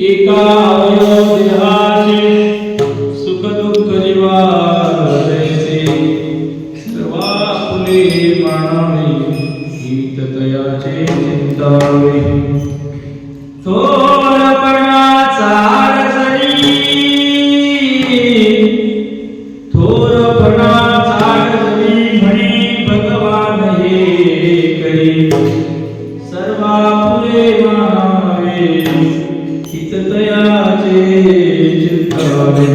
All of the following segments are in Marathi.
एका देहाचे सुख दुःख निवारते सर्वा फुले मानावे गीत तयाचे चिंतावे थोरपणाचा अडचणी म्हणे भगवान हे करी सर्वा फुले मानावे तयाचे चिंतावे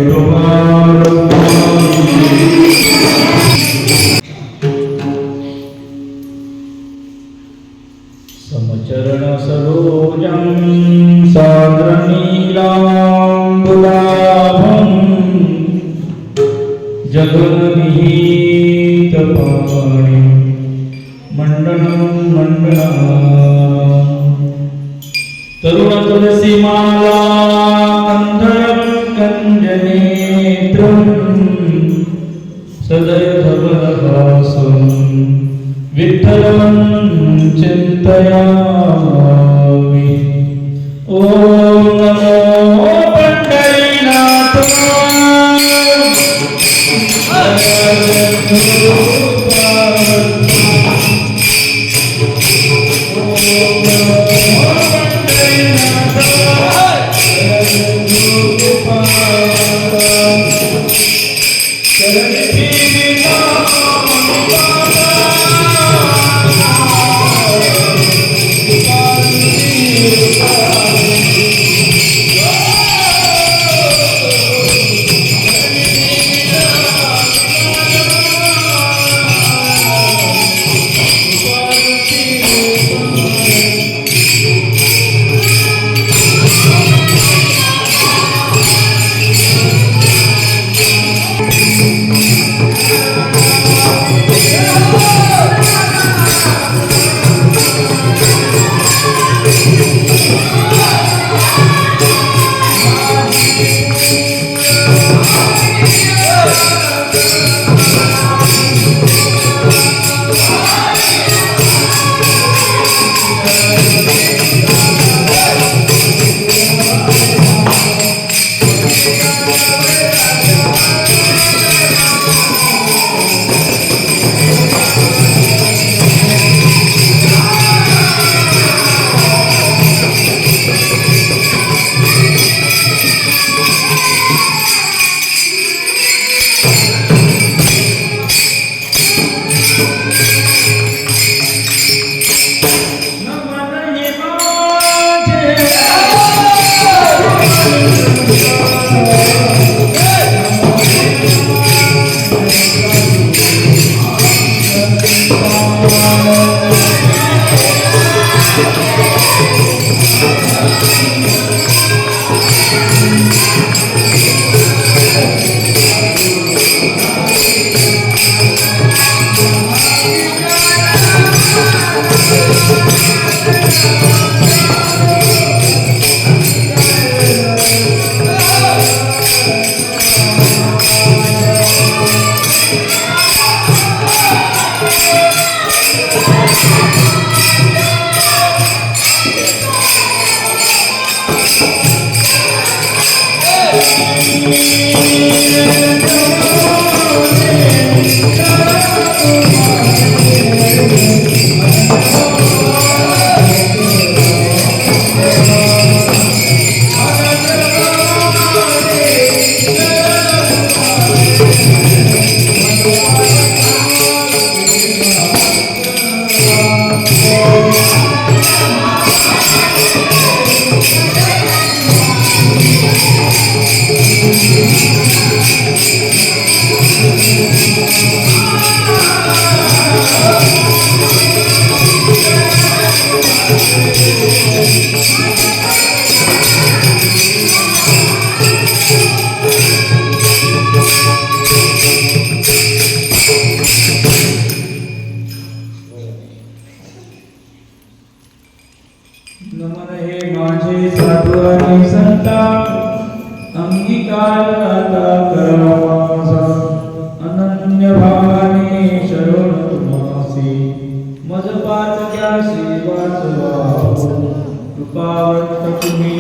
समचरण सरोजं सान्द्रनीलाम्बुलाभं जगन्निहितपाणिं मण्डनं मण्डनम् तरुण तुलसीमाला कंधरं कंजनेत्रं सदय धवलहासं विठ्ठलं चिन्तयामि। ॐ नमो पंढरीनाथ सेवाच वाहो कृपावंत तुम्ही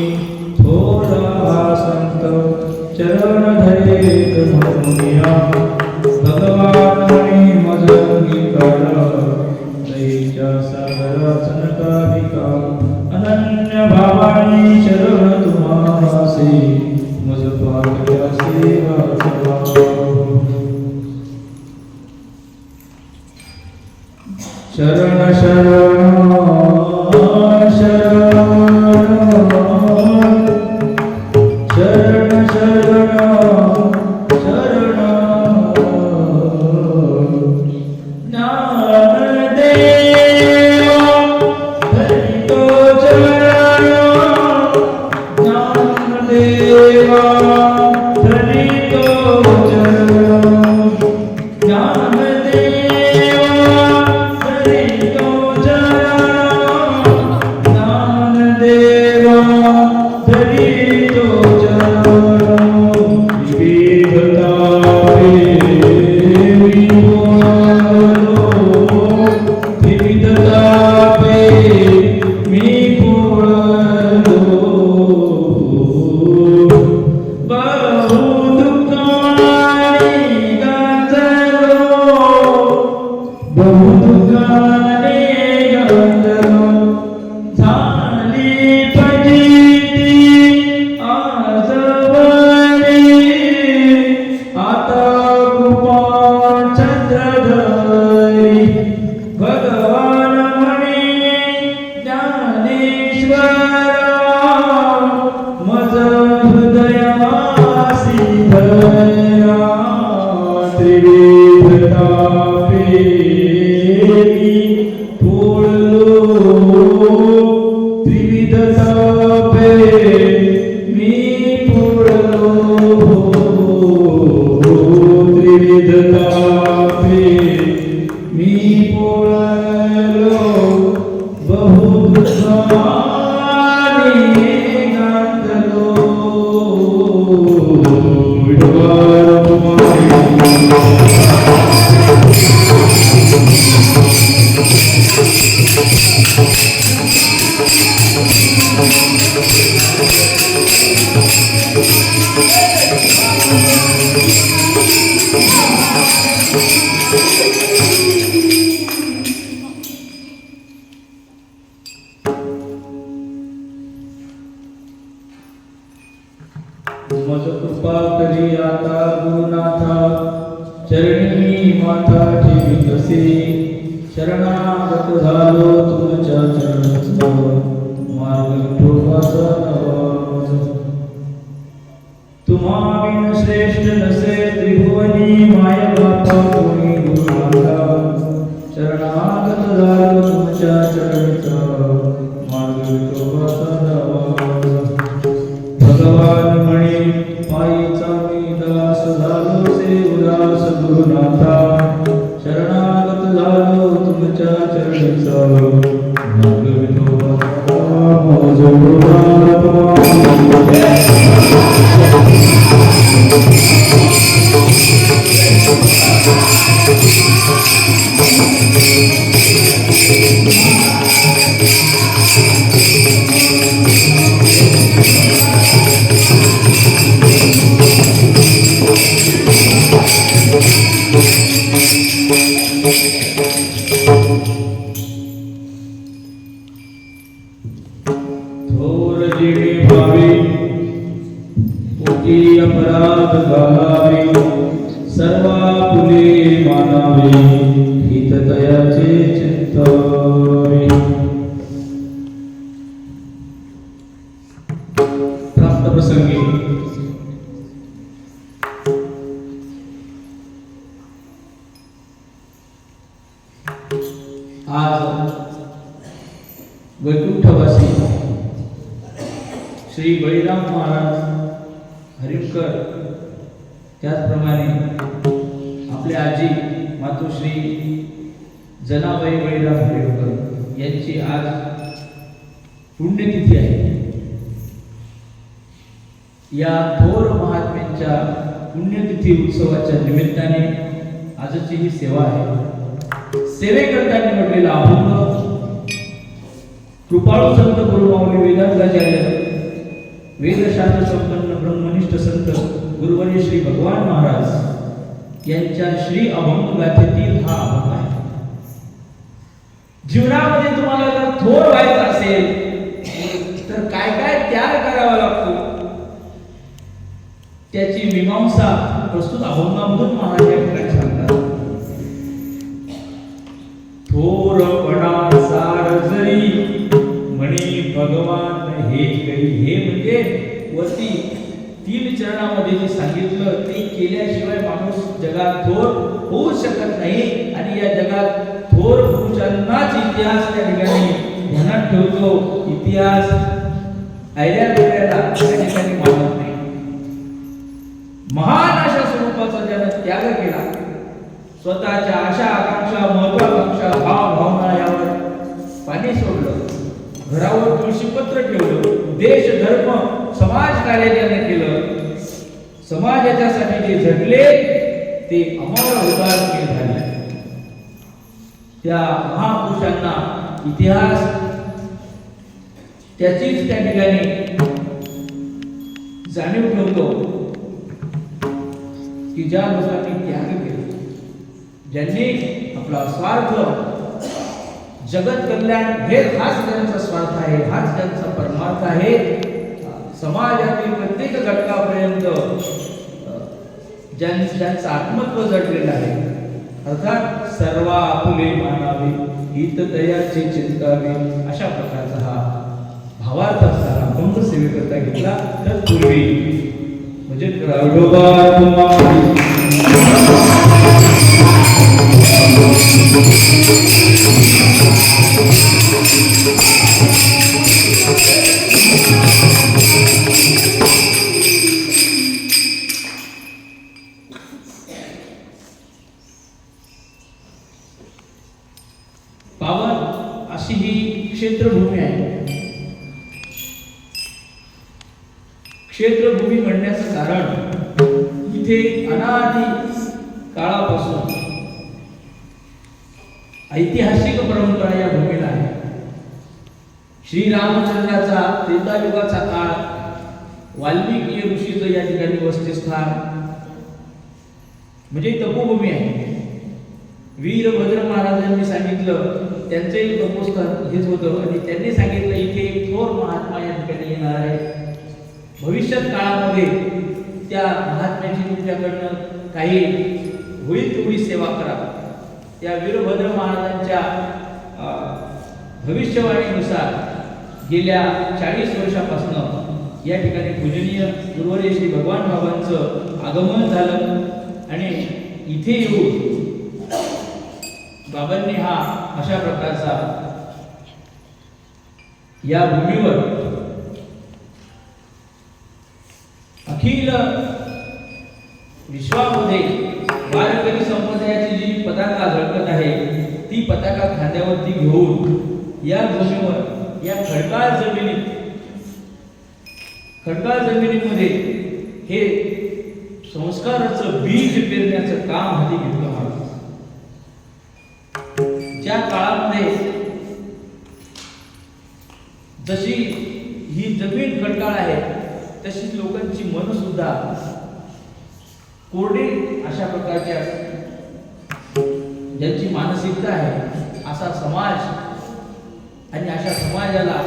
थोरा संत चरण धरेत म्हणूया भगवान म्हणे मज अंगीकार दयेच्या सागरात नकारिका अनन्य भावानी शरण तुम्हासे मज पाकच्या सेवाच वाहो शरण शरण शरण शरण शरण शरण ज्ञानदेव धरितो चरण ज्ञानदेवा धरितो चरण ज्ञानदेवा धरितो चरण ज्ञानदेवा धरितो मज कृपा करी आता गुरुनाथा चरणी माथा ठेवी कसे शरणागत झालो तुमच्या चरणाचा मार्ग विठोबाचा नवा तुम्हा बिन श्रेष्ठ नसे त्रिभुवनी माय बापा कोणी गुरुनाथा शरणागत झालो तुमच्या चरणाचा मार्ग विठोबाचा नवा भगवान म्हणे पायीचा मी दास झालो से उदास गुरुनाथा शरणागत झालो तुमच्या चरणीचा मार्ग विठोबाचा मज थोर जिणे भावे पोटी अपराध घालावे सर्वा फुले मानावे हित तयाचे चिंतावे प्राप्त प्रसंगी आज वैकुंठवासी श्री बळीराम महाराज हरिकर त्याचप्रमाणे आपले आजी मातोश्री जनाबाई बळीराम हरिकर यांची आज पुण्यतिथी आहे। या थोर महात्म्यांच्या पुण्यतिथी उत्सवाच्या निमित्ताने आजची ही सेवा आहे। सेवेकरता निवडलेला अभंग कृपाळू संत गुरुमाऊली वेदांताचार्य वेदशास्त्र संपन्न ब्रह्मनिष्ठ संत गुरुवर्य श्री भगवान महाराज यांच्या श्री अभंग गाथेतील हा अभंग आहे. जीवनामध्ये तुम्हाला जर थोर व्हायचं असेल तर काय काय त्याग करावा लागतो त्याची मीमांसा प्रस्तुत अभंगामधून महाराज या ठिकाणी सांगतात. थोरपणा सार जरी म्हणे भगवान हे गई. हे म्हणजे वरती 3 चरणामध्ये जे सांगितलं ते केल्याशिवाय माणूस जगात थोर होऊ शकत नाही. आणि या जगात थोर पुरुषांनाच इतिहास त्या ठिकाणी ध्यानात ठेवतो. इतिहास ऐऱ्या वेळेला त्या ठिकाणी मानत नाही. महान अशा स्वरूपाचा ज्यानं त्याग केला, स्वतःच्या आशा आकांक्षा महत्वाकांक्षा भाव भावना यावर पाणी सोडलं, घरावर तुळशीपत्र ठेवलं, देश धर्म समाज कार्य त्याने केलं, समाजाच्यासाठी जे झटले ते अमर उदाहरण झाले. त्या महापुरुषांना इतिहास त्याचीच त्या ठिकाणी जाणीव ठेवतो की ज्या लोकांनी त्याग केला, ज्यांनी आपला स्वार्थ जगत कल्याण हाच त्यांचा स्वार्थ आहे, हाच त्यांचा परमार्थ आहे. समाजातील प्रत्येक घटकापर्यंत ज्यांचं आत्मत्व जडलेलं आहे, अर्थात सर्व आपुले मानावे हित दयाचे चिंतावे, अशा प्रकारचा हा भावार्थ असताना अभंग सेवेकरता घेतला. तर पूर्वी म्हणजे पावन अशी ही क्षेत्रभूमी आहे. क्षेत्रभूमी म्हणण्याचं कारण इथे अनादी काळापासून ऐतिहासिक परंपरा या भूमीला आहे. श्रीरामचंद्राचा त्रेतायुगाचा काळ, वाल्मिकी ऋषीचं या ठिकाणी वसतिस्थान म्हणजे तपोभूमी आहे. वीरभद्र महाराजांनी सांगितलं त्यांचंही तपोस्थान हेच होतं आणि त्यांनी सांगितलं इथे एक थोर महात्मा या ठिकाणी येणार आहे. भविष्यात काळामध्ये त्या महात्म्याची तुमच्याकडनं काही होईल तेवढी सेवा करा. त्या वीरभद्र महाराजांच्या भविष्यवाणीनुसार गेल्या 40 वर्षापासून या ठिकाणी पूजनीय गुरुवर्य श्री भगवान बाबांचं आगमन झालं आणि इथे येऊन बाबांनी हा अशा प्रकारचा या भूमीवर अखिल विश्वामध्ये वारकरी संप्रदायाची जी पताका झळकत आहे ती पताका खांद्यावरती घेऊन या भूमीवर या खडकाळ जमिनीमध्ये हे संस्काराचं बीज पेरण्याचं काम हाती घेतलं महाराज. ज्या काळामध्ये जशी ही जमीन खडकाळ आहे तशीच लोकांची मन सुद्धा कोरडी अशा प्रकारच्या ज्यांची मानसिकता आहे असा समाज आणि अशा समाजाला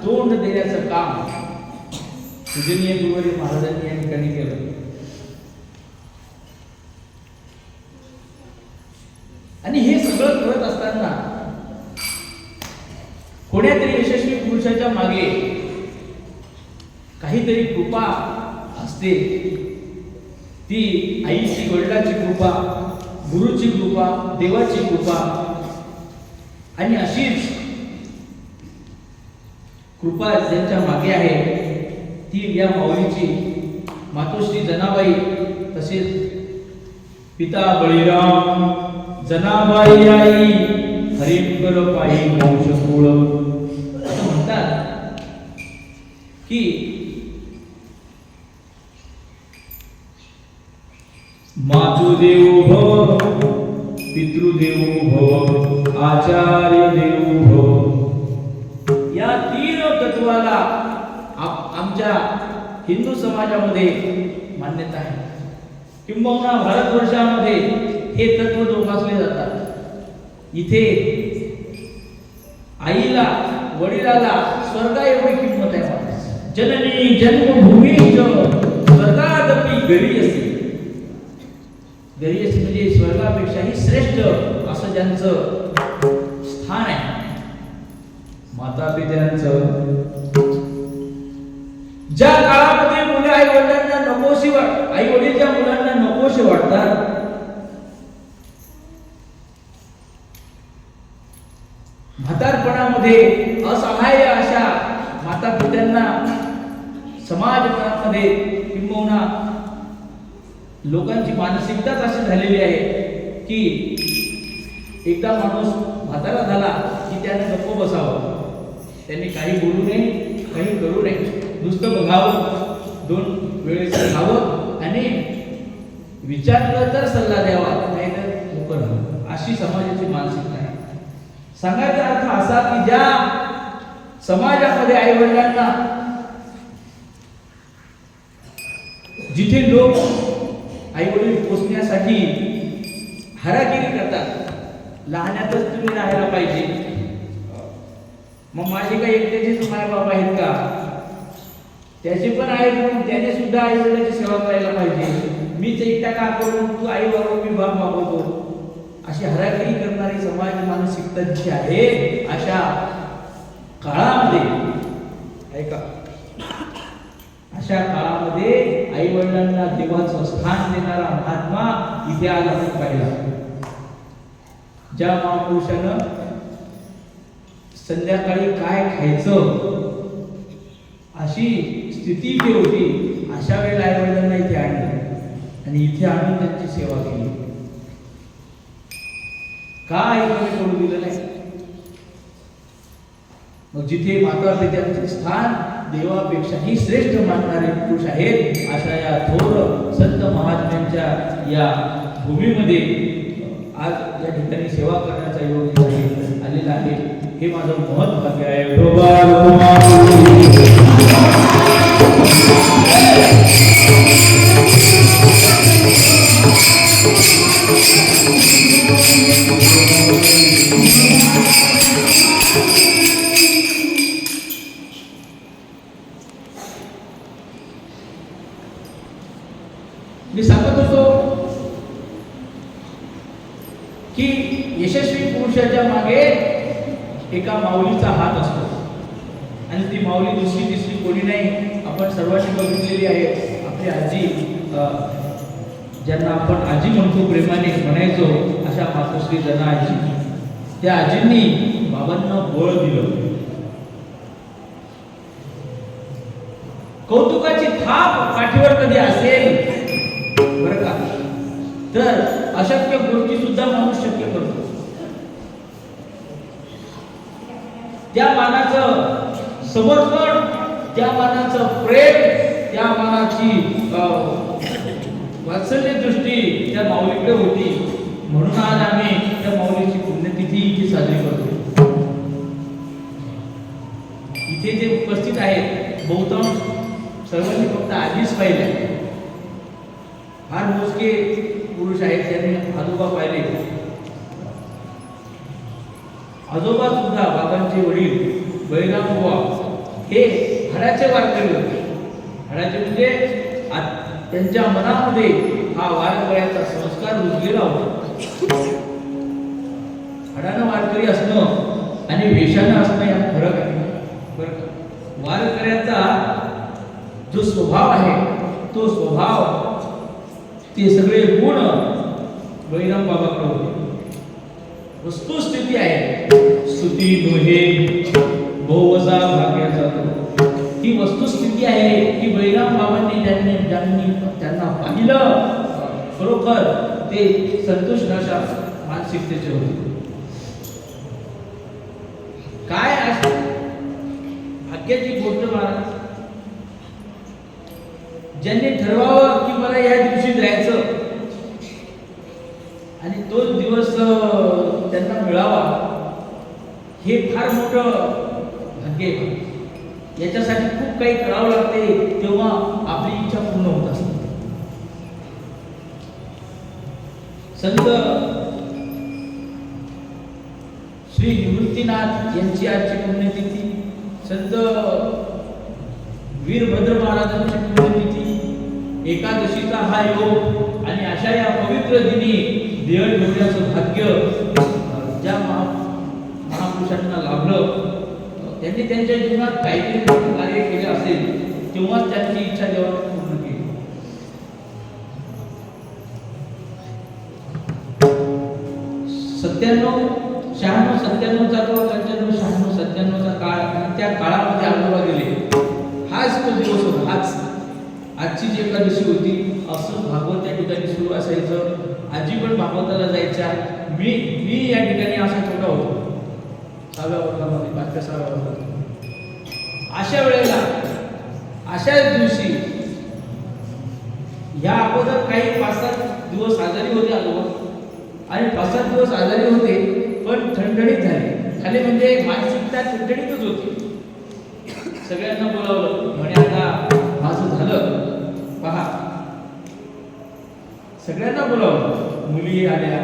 तोंड देण्याचं काम पूजनीय गुरुवर्य महाराजांनी या ठिकाणी केलं. आणि हे सगळं करत असताना कोणत्यातरी यशस्वी पुरुषाच्या मागे काहीतरी कृपा असते. ती आईची, वडिलांची कृपा, गुरुची कृपा, देवाची कृपा आणि अशीच कृपा ज्यांच्या मागे आहे ती या माऊलीची मातोश्री जनाबाई, तसेच पिता बळीराम, जनाबाई आई हरिकर पायी वंश कुळ असं म्हणतात की मातृदेवो भव, पितृदेवो भव, आचार्य देवो भव. या आमच्या हिंदू समाजामध्ये मान्यता आहे, किंबहुना भारतवर्षामध्ये हे तत्व जोपासले जातात। इथे आईला वडिलाला स्वर्गा एवढी किंमत आहे। जननी जन्मभूमी स्वर्गादपि गरीयसी, गरीयसी म्हणजे स्वर्गापेक्षाही श्रेष्ठ असं ज्यांचं स्थान आहे। माता पित्यांचं ज्या काळामध्ये मुले आई वडिलांना नकोशी वाटतात, आई वडील ज्या मुलांना नकोशी वाटतात, म्हातारपणामध्ये असहाय्य अशा माता पित्यांना समाजामध्ये किंबहुना लोकांची मानसिकताच अशी झालेली आहे की एकदा माणूस म्हातारा झाला की त्याने गप्प बसावं, त्यांनी काही बोलू नये, काही करू नये, नुसतं बघावं, 2 वेळेस खावं आणि विचारलं तर सल्ला द्यावा, नाही तर मोकळं राहावं, अशी समाजाची मानसिकता आहे। सांगायचा अर्थ असा की ज्या समाजामध्ये आई वडिलांना, जिथे लोक आई वडील पोचण्यासाठी हारागिरी करतात, लहानातच तुम्ही राहायला पाहिजे, मग माझे काही एकट्याचेच माय बाबा आहेत का, त्याचे पण आहेत म्हणून त्याने सुद्धा आई वडिलांची सेवा करायला पाहिजे, मीच एकटा का करून तू आई बाबा मी बाप मागवतो, अशी हरागिरी करणारी समाज मानसिकता जी आहे, अशा काळामध्ये ऐका, अशा काळामध्ये आई वडिलांना देवाचं स्थान देणारा महात्मा इथे आला नाही पाहिला। ज्या महापुरुषानं संध्याकाळी काय खायचं अशी स्थिती जी होती, अशा वेळेला आई वडिलांना इथे आणलं आणि इथे आणून त्यांची सेवा केली। का आईकडे करू दिलं नाही? मग जिथे माता पित्यांचे स्थान देवापेक्षाही श्रेष्ठ मानणारे पुरुष आहेत, अशा या थोर संत महात्म्यांच्या या भूमीमध्ये आज या ठिकाणी सेवा करण्याचा योग आलेला आहे। हे माझं महत् भाग्य आहे। मी सांगत होतो की यशस्वी पुरुषाच्या मागे एका माऊलीचा हात असतो आणि ती माऊली दुसरी तिसरी कोणी नाही, आपण सर्वांनी बघितलेली आहे। आपली आजी, ज्यांना आपण आजी म्हणतो प्रेमाने म्हणायचो, अशा मातोश्री जना आजी, त्या आजींनी बाबांना बळ दिलं। कौतुकाची थाप पाठीवर कधी असेल बरं का, तर अशक्य गोष्टी सुद्धा माणूस शक्य करतो। त्या मानाचं समर्पण, त्या मानाचं प्रेम, त्या मानाची वात्सल्य दृष्टी त्या माऊलीकडे होती, म्हणून आज आम्ही त्या माऊलीची पुण्यतिथी इथे साजरी करतो। इथे जे उपस्थित आहेत बहुतांश सर्वांनी फक्त आजीच पाहिले, फार मोजके पुरुष आहेत त्यांनी आजोबा पाहिले। आजोबा सुद्धा, बाबांचे वडील बळीराम बुवा हे हडाचे वारकरी होते। हडाचे म्हणजे त्यांच्या मनामध्ये हा वारकऱ्याचा संस्कार रुजलेला होता। हडानं वारकरी असणं आणि वेशानं असणं यात फरक आहे बरं का। वारकऱ्याचा जो स्वभाव आहे, तो स्वभाव, ते सगळे गुण बळीराम बाबाकडे होते। वस्तुस्थिती आहे, स्तुती नोहे बहुवजा भाग्याचा, ही वस्तुस्थिती आहे की बळीराम बाबांनी त्यांना पाहिलं, खरोखर ते संतोष अशा मानसिकतेचे होते। काय भाग्याची गोष्ट महाराज, ज्यांनी ठरवावं की मला या दिवशी जायचं आणि तोच दिवस त्यांना मिळावा, हे फार मोठं भाग्य आहे। याच्यासाठी खूप काही करावं लागते, तेव्हा आपली इच्छा पूर्ण होत असते. संत श्री निवृत्तीनाथ यांची आजची पुण्यतिथी, संत वीरभद्र महाराजांची पुण्यतिथी, एकादशीचा हा योग आणि अशा या पवित्र दिनी देह ठेवण्याचं भाग्य ज्या महापुरुषांना लाभलं, त्यांनी त्यांच्या जीवनात काहीतरी कार्य केले असेल, तेव्हाच त्यांची इच्छा देवाने पूर्ण केली. 96-97चा किंवा 95-96-97चा काळ, आणि त्या काळामध्ये आजोबा गेले. हाच तो दिवस होता. आजची जी एकादशी होती, असं भागवत त्या ठिकाणी सुरू असायचं. आजी पण भागवताला जायच्या. मी या ठिकाणी असा छोटा होतो, 6व्या वर्गामध्ये, 5व्या-6व्या वर्गात. अशा वेळेला, अशाच दिवशी, या अगोदर काही 5-7 दिवस आजारी होते आजोबा, आणि 5-7 दिवस आजारी होते, पण ठणठणीत झाले. खाली म्हणजे मानसिकता ठणठणीतच होती. सगळ्यांना बोलावलं, म्हणे आता माझं झालं पहा. सगळ्यांना बोलावलं, मुली आल्या,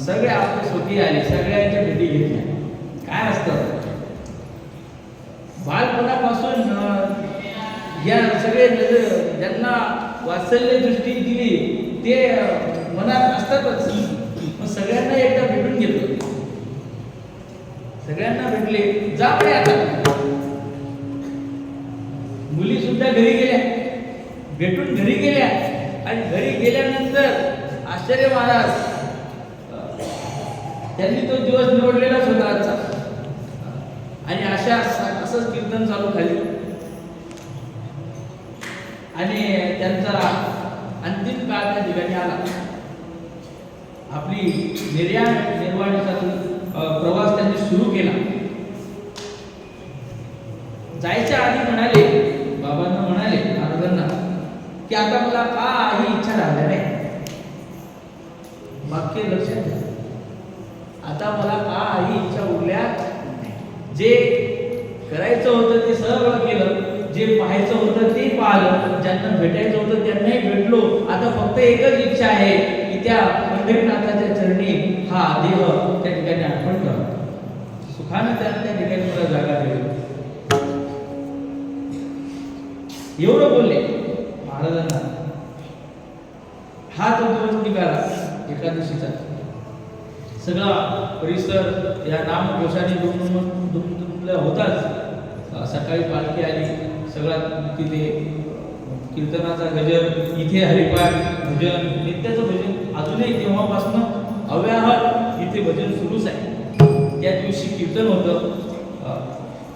सगळे आपले स्वतः आले, सगळ्यांच्या भेटी घेतल्या. काय असतं, बालपणापासून या सगळे ज्यांना वात्सल्य दृष्टी दिली ते मनात असतातच. मग सगळ्यांना एकदा भेटून घेतलं, सगळ्यांना भेटले, जा म्हणे आता. मुली सुद्धा घरी गेल्या, भेटून घरी गेल्या, आणि घरी गेल्यानंतर आश्चर्य महाराज, त्यांनी तो दिवस निवडलेलाच होता आजचा. आणि असंच कीर्तन चालू खाली, आणि त्यांचा अंतिम काळ त्या ठिकाणी आला. आपली निर्वाणीचा प्रवास त्यांनी सुरू केला. जायच्या आधी म्हणाले, बाबांना म्हणाले, महाराजांना, की आता मला काही इच्छा राहिल्या नाही. वाक्य लक्षात घ्या, आता मला काही इच्छा उरल्या नाही. जे करायचं होतं ते सगळं केलं, जे पाहायचं होतं ते पाहिलं, ज्यांना भेटायचं होतं त्यांनाही भेटलो. आता फक्त एकच इच्छा आहे की त्या पंढरीनाथाच्या चरणी हा देह त्या ठिकाणी अर्पण करा. सुखाने त्या ठिकाणी मला जागा द्यावी. एवढं बोलले महाराजांना. हा तो दिवस निघाला एकादशीचा. सगळा परिसर या नामघोषाने दुमदुमला होताच. सकाळी पालखी आली, सगळा तिथे कीर्तनाचा गजर, इथे हरिपाठ, भजन, नित्याचं भजन अजूनही तेव्हापासून अव्याहत इथे भजन सुरूच आहे. त्या दिवशी कीर्तन होतं,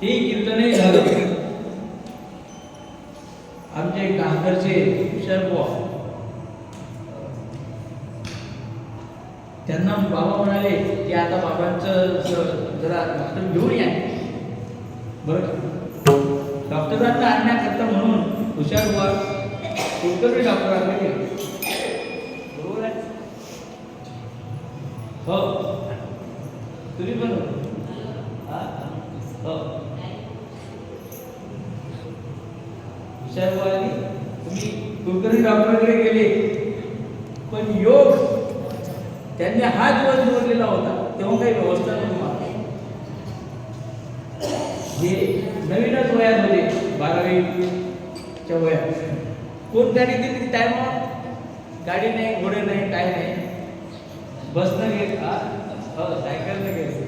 तेही कीर्तनही झालं. आमचे काहकरचे हुशारबुवा, त्यांना बाबा म्हणाले की आता बाबांचं जरा डॉक्टर घेऊन या. बरं, डॉक्टरांना आणण्याकरता म्हणून हुशारबुवा कुलकर्णी डॉक्टरांकडे गेले. बरोबर आहे? हो, तुम्ही पण हो. हुशारबुवांनी तुम्ही कुलकर्णी डॉक्टरांकडे गेले, पण योग त्यांनी हा दिवस निवडलेला होता, तेव्हा काही व्यवस्था नव्हती. हे नवीनच वयात होते, 12वीच्या वयात. कोण गाडी गेली टायमावर? गाडी नाही, घोडे नाही, काय नाही. बसनं गेले, सायकलनं गेले,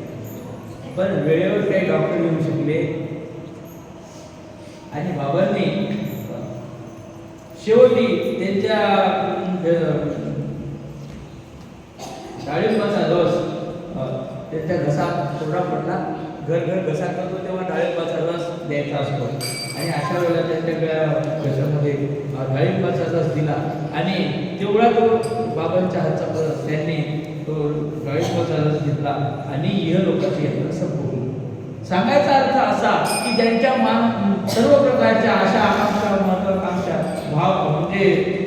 पण वेळेवर काही डॉक्टर येऊ शकले. आणि बाबांनी शेवटी त्यांच्या डाळिंबाचा रस, त्यांच्या घसा थोडा पडला, घर घसा करतो तेव्हा डाळिंबाचा रस द्यायचा असतो. आणि अशा वेळेला त्यांच्या घशामध्ये डाळिंबाचा रस दिला, आणि तेवढा तो बाबांच्या हातचा परत त्यांनी तो डाळिंबाचा रस घेतला, आणि इहलोकाची यात्रा संपवली. सांगायचा अर्थ असा की ज्यांच्या सर्व प्रकारच्या आशा, आकांक्षा, महत्वाकांक्षा, भाव म्हणजे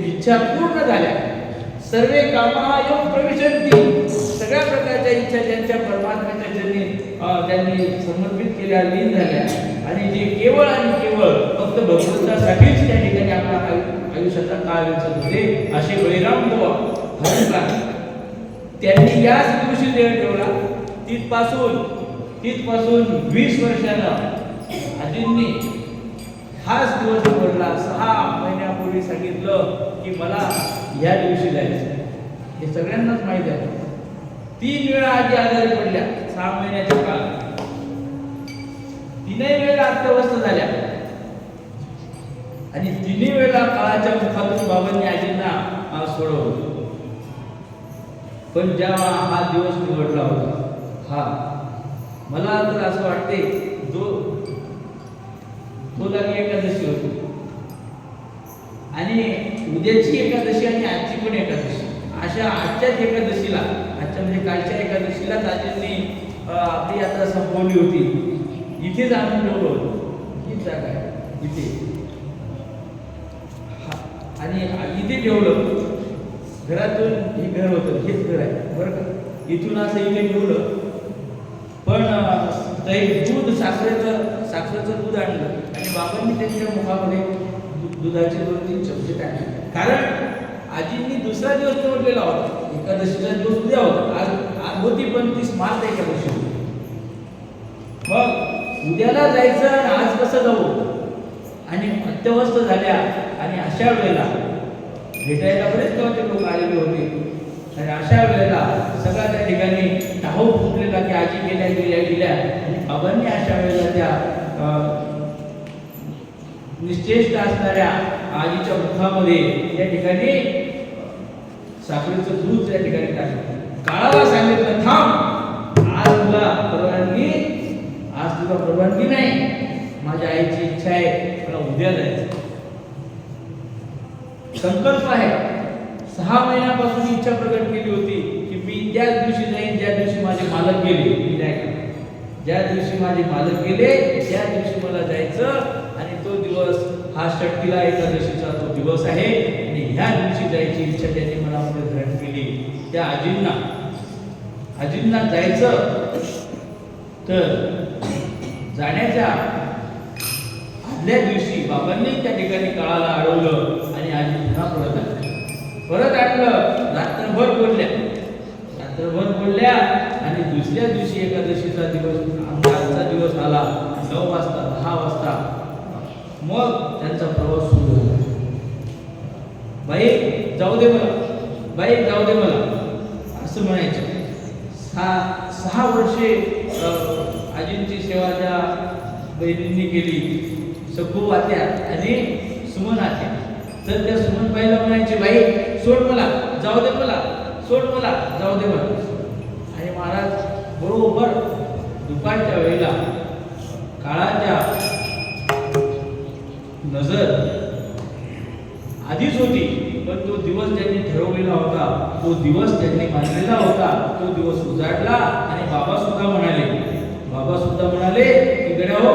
इच्छा पूर्ण झाल्या, सर्वे कामाः योग प्रविशन्ति, सगळ्या प्रकारच्या इच्छा ज्यांच्या परमात्म्याच्या चरणी त्यांनी समर्पित केल्या, लीन झाल्या आणि जे केवळ आणि केवळ फक्त भगवंतासाठीच त्या ठिकाणी आपला आयुष्याचा काळ वेचत होते असे बळीराम बुवा हरिणकार त्यांनी याच दिवशी देह ठेवला. तिथपासून 20 वर्षानं आजींनी हाच दिवस निवडला. 6 महिन्यापूर्वी सांगितलं की मला या दिवशी जायचं. हे सगळ्यांनाच माहिती आहे. 3 वेळा आजी आजारी पडल्या 6 महिन्याच्या काळात. 3 वेळा अत्यवस्थ झाल्या आणि 3 वेळा काळाच्या मुखातून बाबांनी आजींना सोडवलं. पण जेव्हा हा दिवस निवडला होता, मला तर असं वाटते तो लागली एकादशी होती आणि उद्याची एकादशी आणि आजची पण एकादशी. अशा आजच्याच एकादशीला, आजच्या म्हणजे कालच्या एकादशीलाच आजींनी आपली यात्रा संपवली होती. इथेच आणून ठेवलं होतं. हीच जागा आहे इथे आणि इथे ठेवलं. घरातून हे घर होतं, हेच घर आहे बरं का. इथून असं इथे ठेवलं. पण दूध साखरेचं दूध आणलं आणि बाबांनी त्यांच्या मुखामध्ये दुधाचे 2-3 चमचे टाकले. कारण आजींनी दुसरा दिवस निवडलेला होता. एकादशीचा दिवस उद्या होता. आज होती पण ती स्मार्ट एकादशी होती. मग उद्याला जायचं आणि आज कसं जाऊ आणि अत्यवस्थ झाल्या आणि अशा वेळेला भेटायला बरेच गावचे लोक आलेले होते आणि अशा वेळेला सगळ्या त्या ठिकाणी टाहू फुटलेला की आजी गेल्या आणि बाबांनी अशा वेळेला त्या निश्चेष्ट असणाऱ्या आजीच्या मुखामध्ये त्या ठिकाणी साखरेचं दूध त्या ठिकाणी टाकलं. काळाला सांगितलं थांब, आज तुला परवानगी नाही. माझ्या आईची इच्छा आहे मला उद्या जायचं. संकल्प आहे. 6 महिन्यापासून इच्छा प्रकट केली होती की मी ज्या दिवशी जाईन ज्या दिवशी माझे मालक गेले, मी नाही करणार. ज्या दिवशी माझे मालक गेले त्या दिवशी मला जायचं आणि तो दिवस हा षटकीला एकादशीचा तो दिवस आहे आणि ह्या दिवशी जायची इच्छा त्यांनी मनामध्ये धारण केली. त्या आजींना जायचं. तर जाण्याच्या आदल्या दिवशी बाबांनी त्या ठिकाणी काळाला अडवलं आणि आजी पुन्हा परत आणलं. रात्रभर बोलल्या आणि दुसऱ्या दिवशी एकादशीचा दिवस अंगाचा दिवस आला. 9 वाजता 10 वाजता मग त्यांचा प्रवास सुरू झाला. बाई जाऊ दे मला असं म्हणायचं. 6 वर्षे आजींची सेवा त्या बहिणींनी केली. सखू आत्या आणि सुमन आत्या. तर त्या सुमन बाईला म्हणायचे बाई सोड मला जाऊ दे मला. आणि महाराज बरोबर दुपारच्या वेळेला काळाच्या नजर आधीच होती पण तो दिवस त्यांनी ठरवलेला होता, तो दिवस त्यांनी मानलेला होता. तो दिवस उजाडला आणि बाबा सुद्धा म्हणाले की गड्या हो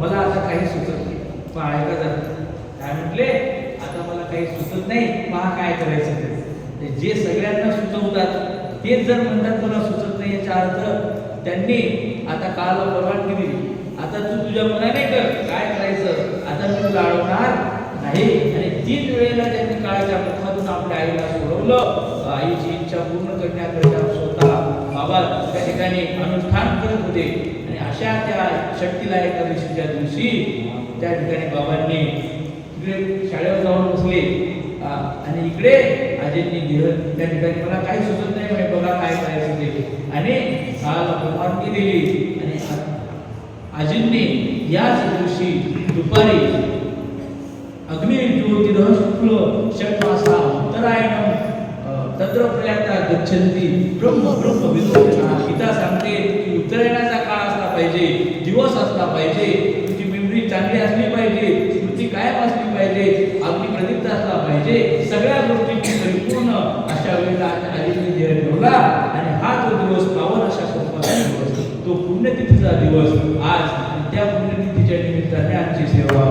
मला आता काही सुचत नाही. पण ऐका जरा काय म्हटले, आता मला काही सुचत नाही, पहा काय करायचं ते. जे सगळ्यांना सुचवतात तेच जर म्हणतात मला सुचत नाही याचा अर्थ त्यांनी आता काळाला परवानगी दिली. आता तू तुझ्या मनाने कर काय करायचं, आता मी तुला अडवणार नाही. आणि 3 वेळेला त्यांनी काळाच्या मुखातून आपल्या आईला सोडवलं. आईची इच्छा पूर्ण करण्याकरिता स्वतः बाबा त्या ठिकाणी अनुष्ठान करत होते. आणि अशा त्या षटकीला एकादशीच्या दिवशी त्या ठिकाणी बाबांनी इकडे शाळेवर जाऊन बसले आणि इकडे आजींनी त्या ठिकाणी मला काही सुचत नाही म्हणजे बघा काय करायचं ते. आणि काळाला परवानगी दिली आणि आजींनी याच दिवशी दुपारी अग्निज्योतिरः शुक्ल षट्मासा उत्तरायणम तत्र प्रयाता गच्छन्ति ब्रह्म विदोषणा. गीता सांगते की उत्तरायणाचा काळ असला पाहिजे, दिवस असला पाहिजे, तुझी मेमरी चांगली असली पाहिजे, स्मृती कायम असली पाहिजे, अग्नी प्रदीप्त असला पाहिजे. सगळ्या गोष्टींची परिपूर्ण अशा वेळेला आजींनी देह ठेवला आणि हा तो दिवस पावन अशा स्वरूपाचा दिवस, तो पुण्यतिथीचा दिवस आज. त्या पुण्यतिथीच्या निमित्ताने आमची सेवा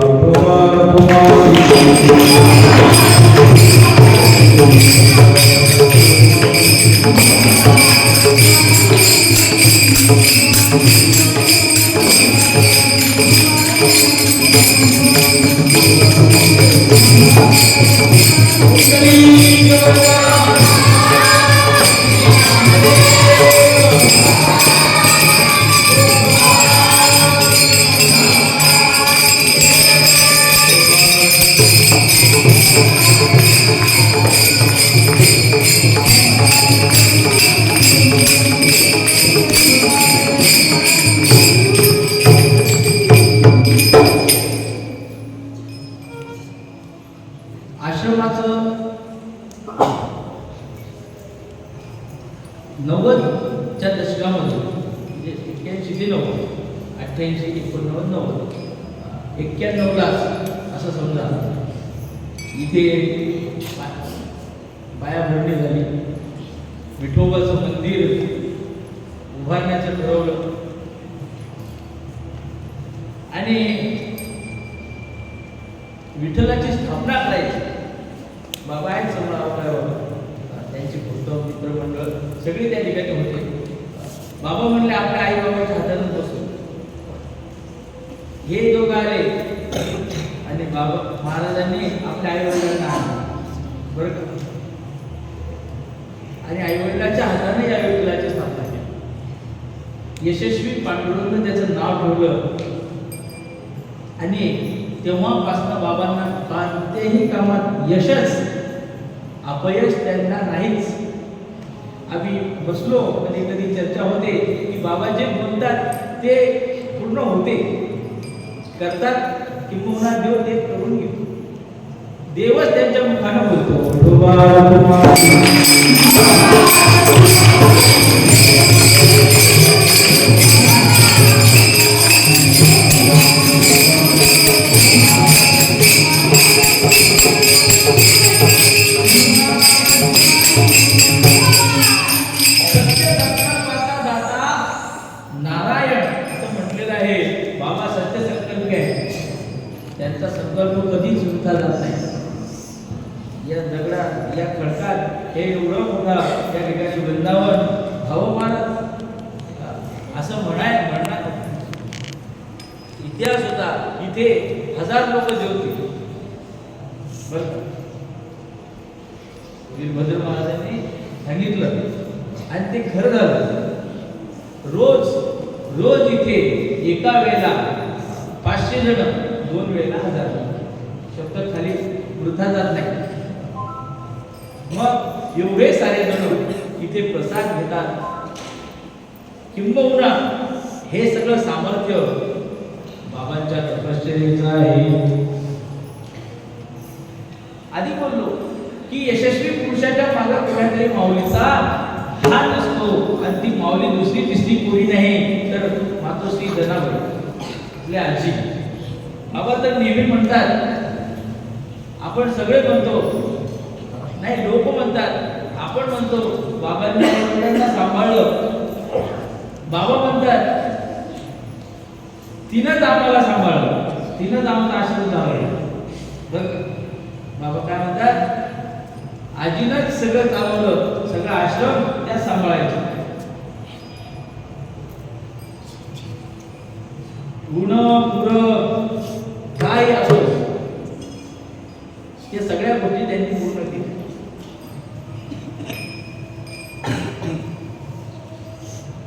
Thank you. आश्रमाचं 90च्या दशकामध्ये म्हणजे 81 ते 90, 88, 89, 90, 91लाच असं समजा इथे पायाभरणी झाली. विठोबाचं मंदिर उभारण्याचं ठरवलं आणि विठ्ठलाची स्थापना करायची. बाबा आहेत समोर, त्यांचे कुटुंब मित्रमंडळ सगळे त्या ठिकाणी होते. बाबा म्हणले आपल्या आई बाबाच्या हातानं बसू. हे दोघं आले आणि बाबा महाराजांनी आपल्या आई वडिलांना बरं का, आणि आई वडिलांच्या हाताने या विठ्ठलाची स्थापना केली. यशस्वी पांडुरंग त्याचं नाव ठेवलं आणि तेव्हापासून बाबांना कोणत्याही कामात यशच अपयश त्यांना नाहीच. आम्ही बसलो कधी कधी चर्चा होते की बाबा जे बोलतात ते पूर्ण होते, करतात किंवा देव ते करून घेतो. देवच त्यांच्या मुखानं बोलतो. नारायण असं म्हटलेलं आहे. बाबा सत्य संकल्प आहे, त्यांचा संकल्प कधीच विरुद्ध जात नाही. या दगडा या खडकात हे एवढं मोठा त्या ठिकाणी वृंदावन हवामान असं म्हणणार इतिहास होता. इथे 1000 लोक जेवतील. बरं वीरभद्र महाराजांनी सांगितलं आणि ते खरं झालं. रोज रोज इथे एका वेळेला 500 जण, 2 वेळेला 1000 शब्द खाली वृथा जात नाही. मग एवढे सारे जण इथे प्रसाद घेतात. किंबहुना हे सगळं सामर्थ्य बाबांच्या तपश्चर्येचं आहे. आधी बोललो की यशस्वी पुरुषाच्या मागे कोणत्यातरी माऊलीचा हात असतो आणि ती माऊली दुसरी तिसरी कोणी नाही तर मातोश्री जनाबाई आपली आजी. बाबा तर नेहमी म्हणतात, आपण सगळे म्हणतो नाही, लोक म्हणतात, आपण म्हणतो बाबांनी वडिलांना सांभाळलं. बाबा म्हणतात तिनंच आम्हाला सांभाळलं, तिनंच आमचा आश्रम सांभाळला. बरं बाबा काय म्हणतात, आजीनंच सगळं चालवलं, सगळं आश्रम त्या सांभाळायचं. गुण पुरं काय असो ते सगळ्या गोष्टी त्यांनी पूर्ण केल्या.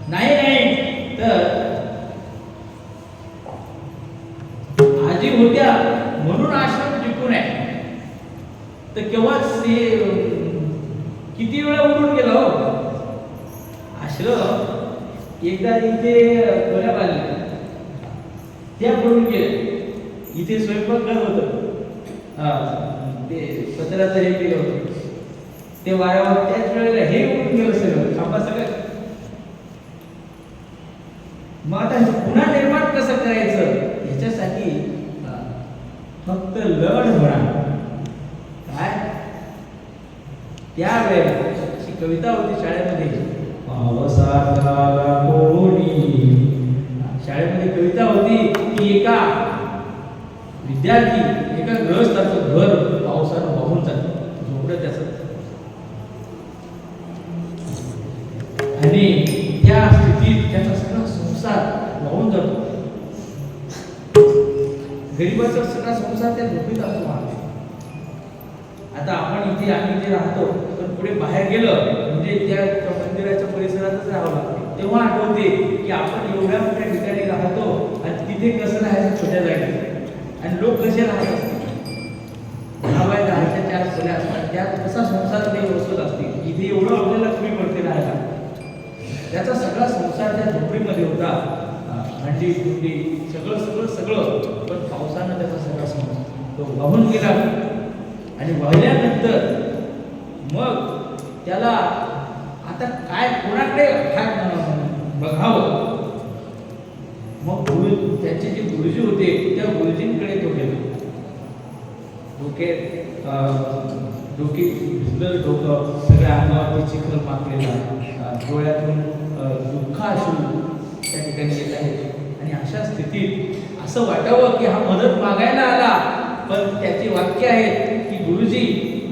नाही तर आजी होत्या म्हणून आश्रम टिकून आहे. तर केव्हाच ते किती वेळा उडून गेला हो आश्रम. एकदा इथे गोळ्या बांधल्या त्या पडून गेल्या. इथे स्वयंपाकघर होतं, ते पत्राचं हे केलं होतं, ते वाऱ्यावर त्याच वेळेला हे उडून गेलं सगळं, खांबा सगळं. मग आता पुन्हा निर्माण कसं करायचं ह्याच्यासाठी फक्त लढ म्हणा. काय त्यावेळेला अशी कविता होती शाळेमध्ये, शाळेमध्ये कविता होती की एका विद्यार्थी एका गृहस्थाचं घर पावसानं वाहून जातं, झोपडं त्याचं, आणि त्या स्थितीत त्याचा सगळा संसार गरीबाचा सगळा संसार त्या झोपीत असतो मागे. आता आपण इथे आम्ही जे राहतो तर पुढे बाहेर गेलं म्हणजे त्या मंदिराच्या परिसरातच राहावं लागते. तेव्हा आठवते की आपण एवढ्या मोठ्या ठिकाणी राहतो आणि तिथे कसं राहायचं छोट्या जागेत आणि लोक कसे राहत असतील. 10 बाय 10च्या 4 खोल्या असतात, त्यात कसा संसार ते बसत असतील. इथे एवढं आपल्याला कमी पडते राहायला. त्याचा सगळा संसार त्या झोपडीमध्ये होता. भांडी कुंडी सगळं सगळं सगळं. पण पावसानं त्याचा सगळा संसार तो वाहून गेला. आणि वाहिल्यानंतर मग त्याला आता काय कोणाकडे बघावं. मग त्यांचे जे गुरुजी होते त्या गुरुजींकडे तो गेला. डोके भिजलं डोकं, सगळ्या अंगावरती चिखल माखलेला, डोळ्यातून दुःखाश्रू त्या ठिकाणी येत आहे. आणि अशा स्थितीत असं वाटावं की हा मदत मागायला आला, पण त्याची वाक्य आहेत की गुरुजी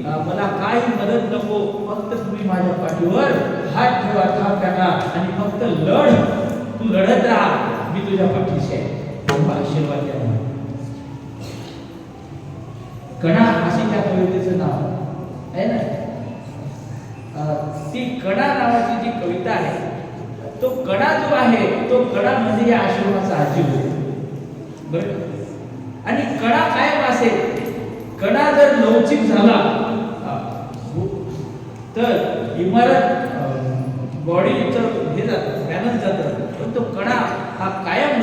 मला काही मदत नको, फक्त तुम्ही माझ्या पाठीवर हात ठेवा, थाप टाका आणि फक्त लढ, तू लढत राहा, मी तुझ्या पाठीशी आहे. आशीर्वाद द्या. कणा अशी त्या कवितेचं नाव आहे ना. ती कणा नावाची जी कविता आहे, तो कणा जो आहे तो कणा म्हणजे या आश्रमाचा आजीव आहे. बरं. आणि कणा कायम असेल. कणा जर लवचिक झाला तर इमारत बॉडीचं हे जातं, बॅलन्स जातं. पण तो कणा हा कायम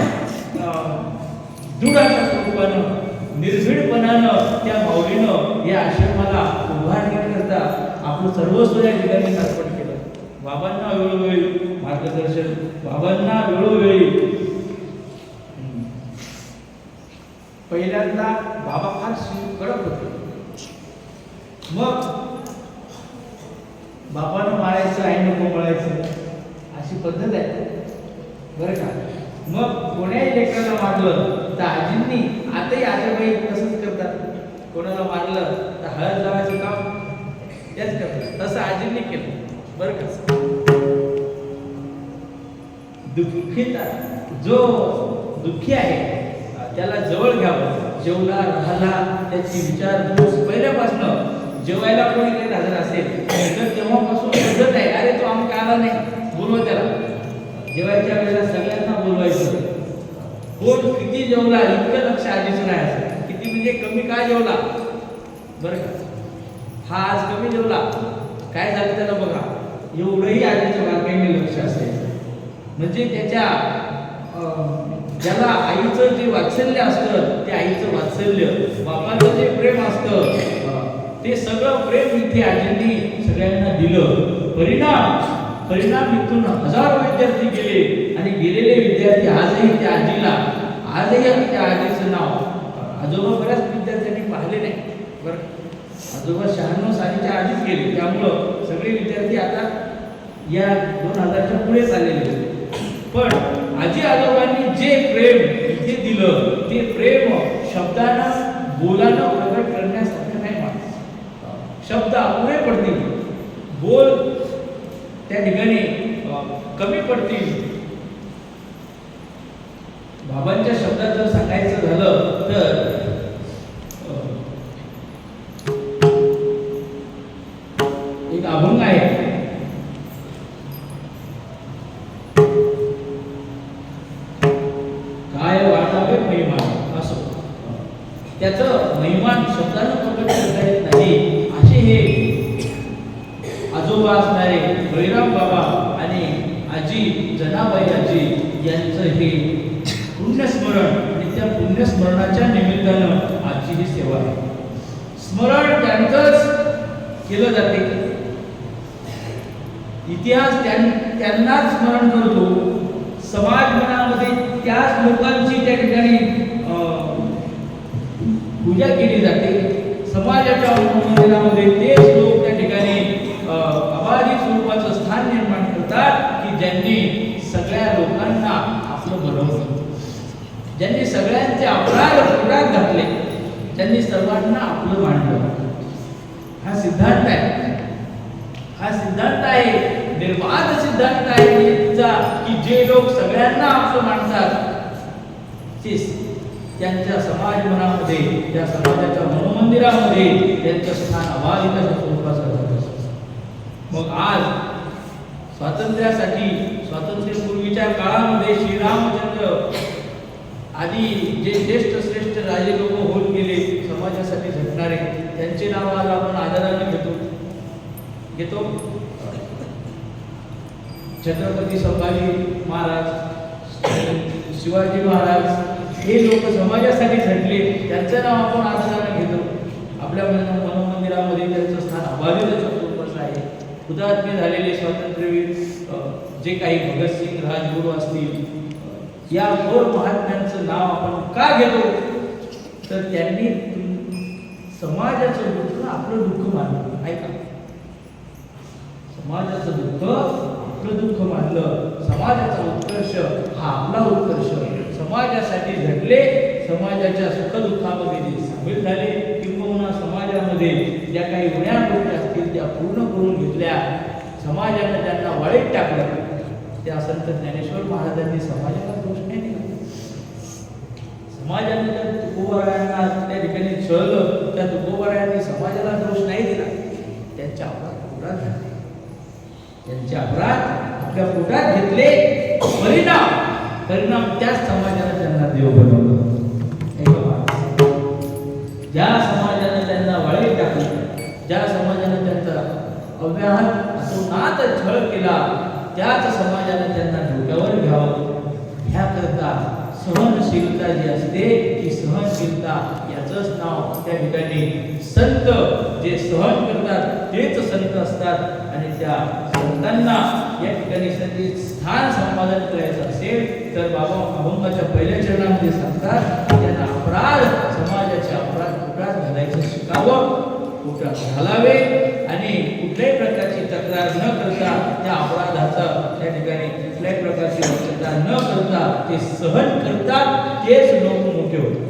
दृढ अशा स्वरूपानं निर्भीडपणानं त्या माऊलीनं या आश्रमाला उभारण्याकरता आपलं सर्वस्व या ठिकाणी अर्पण केलं. बाबांना वेळोवेळी मार्गदर्शन, बाबांना वेळोवेळी. पहिल्यांदा बाबा फार कडक होते. मग बाबांना मारायचं, आई नको मारायचं अशी पद्धत आहे बरं का. मग कोण्याही लेकराला मारलं तर आजींनी, आताही आजोबाई तसंच करतात. कोणाला मारलं तर हळद लावायचं काम त्याच करतात. तसं आजींनी केलं बरं का. दुःखिता जो दुःखी आहे त्याला जवळ घ्यावं. जेवला राहिला त्याची विचारपूस पहिल्यापासून. जेवायला कोणी काही हजर असेल तर तेव्हापासून पद्धत आहे, अरे तो आमका आला नाही, बोलवा त्याला. जेवायच्या वेळेला सगळ्यांना बोलवायचं. कोण किती जेवला इतकं लक्ष आजीच राहायचं. किती म्हणजे कमी काय जेवला बरं का. हा आज कमी जेवला, काय झालं त्याला बघा, एवढंही आजीच्या बारकाईने लक्ष असायचं. म्हणजे त्याच्या ज्याला आईचं जे वात्सल्य असतं ते आईचं वात्सल्य, बापाचं जे प्रेम असतं ते सगळं प्रेम इथे आजींनी सगळ्यांना दिलं. परिणाम इथून हजारो विद्यार्थी गेले आणि गेलेले विद्यार्थी आजही त्या आजीला, आजही त्या आजीचं नाव आजोबा बऱ्याच विद्यार्थ्यांनी पाहिले नाही बरं. आजोबा 96 सालीच्या आधीच गेले, त्यामुळं सगळे विद्यार्थी आता या 2000च्या पुढे चाललेले. पण आजी आजोबांनी जे प्रेम इथे दिलं ते प्रेम शब्दानं बोलानं प्रकट करण्यासारखं नाही. शब्द अपुरे पडतील, बोल त्या ठिकाणी कमी पडतील. बाबांच्या शब्दात जर सांगायचं झालं तर एक अभंग आहे. काय वाटावे महिमान असो, त्याचं महिमान शब्दानं प्रकट करता येत नाही. असे हे आजोबा असणारे बळीराम बाबा आणि आजी जनाबाई आजी यांचं हे पुण्यस्मरण आणि त्या पुण्यस्मरणाच्या निमित्तानं आजची ही सेवा आहे. स्मरण त्यांचंच केलं जाते. इतिहास त्यांनाच स्मरण करतो. समाज मनामध्ये त्याच लोकांची त्या ठिकाणी पूजा केली जाते. समाजाच्या मंदिरामध्ये तेच लोक त्या ठिकाणी अबाधित स्वरूपाचं स्थान निर्माण करतात की ज्यांनी सगळ्या लोकांना आपलं बनवलं, ज्यांनी सगळ्यांचे अपराध घातले, त्यांनी सर्वांना आपलं मांडलं. हा सिद्धांत आहे. हा सिद्धांत आहे, निर्वाद सिद्धांत आहे की जे लोक सगळ्यांना आपलं मानतात तेच त्यांच्या समाज मनामध्ये, त्या समाजाच्या मनोमंदिरामध्ये त्यांचं स्थान अबाधित स्वरूपाचं झालं. मग आज स्वातंत्र्यासाठी, स्वातंत्र्यपूर्वीच्या काळामध्ये श्रीरामचंद्र आधी जे श्रेष्ठ राजे लोक होऊन गेले समाजासाठी झटणारे, त्यांचे नाव आज आपण आदराने घेतो. छत्रपती संभाजी महाराज, शिवाजी महाराज हे लोक समाजासाठी झटले, त्यांचं नाव आपण आदराने घेतो. आपल्या मनोमंदिरामध्ये त्यांचं स्थान अबाधित स्वरूपाचं आहे. हुतात्मे झालेले स्वातंत्र्यवीर जे काही भगतसिंग, राजगुरू असतील, या थोर महात्म्यांचं नाव आपण का घेतो? तर त्यांनी समाजाचं दुःख आपलं दुःख मानलं आहे का? समाजाचं दुःख आपलं दुःख मानलं. समाजाचा उत्कर्ष हा आपला उत्कर्ष. समाजासाठी झटले, समाजाच्या सुखदुःखामध्ये जे सामील झाले, किंबहुना समाजामध्ये ज्या काही उण्या गोष्टी असतील त्या पूर्ण करून घेतल्या, समाजाने त्यांना वाळीत टाकलं. त्या संत ज्ञानेश्वर महाराजांनी समाजाला दोष नाही दिला. समाजाने त्या तुकोबारायांना त्या ठिकाणी छळलं, त्या तुकोबारायांनी समाजाला दोष नाही दिला. त्यांच्या अपराध झाले, त्यांचे अपराध आपल्या पोटात घेतले. परिणाम त्याच समाजाने त्यांना देव बनवलं. ज्या समाजाने त्यांना वाळीत टाकलं, ज्या समाजाने त्यांचा अव्याहत अतोनात छळ केला, त्याच समाजाने त्यांना डोक्यावर घ्यावं. ह्याकरता सहनशीलता जी असते, ती सहनशीलता याचंच नाव त्या ठिकाणी संत. जे सहन करतात तेच संत असतात. आणि त्या संतांना या ठिकाणी स्थान संपादन करायचं असेल तर बाबा अभंगाच्या पहिल्या चरणामध्ये सांगतात, त्यांना अपराध, समाजाचे अपराध पोटात घालायचं शिकावं, पोटात घालावे आणि कुठल्याही प्रकारची तक्रार न करता त्या अपराधाचा त्या ठिकाणी कुठल्याही प्रकारची दक्षता न करता ते सहन करतात. तेच लोक मोठे होतात.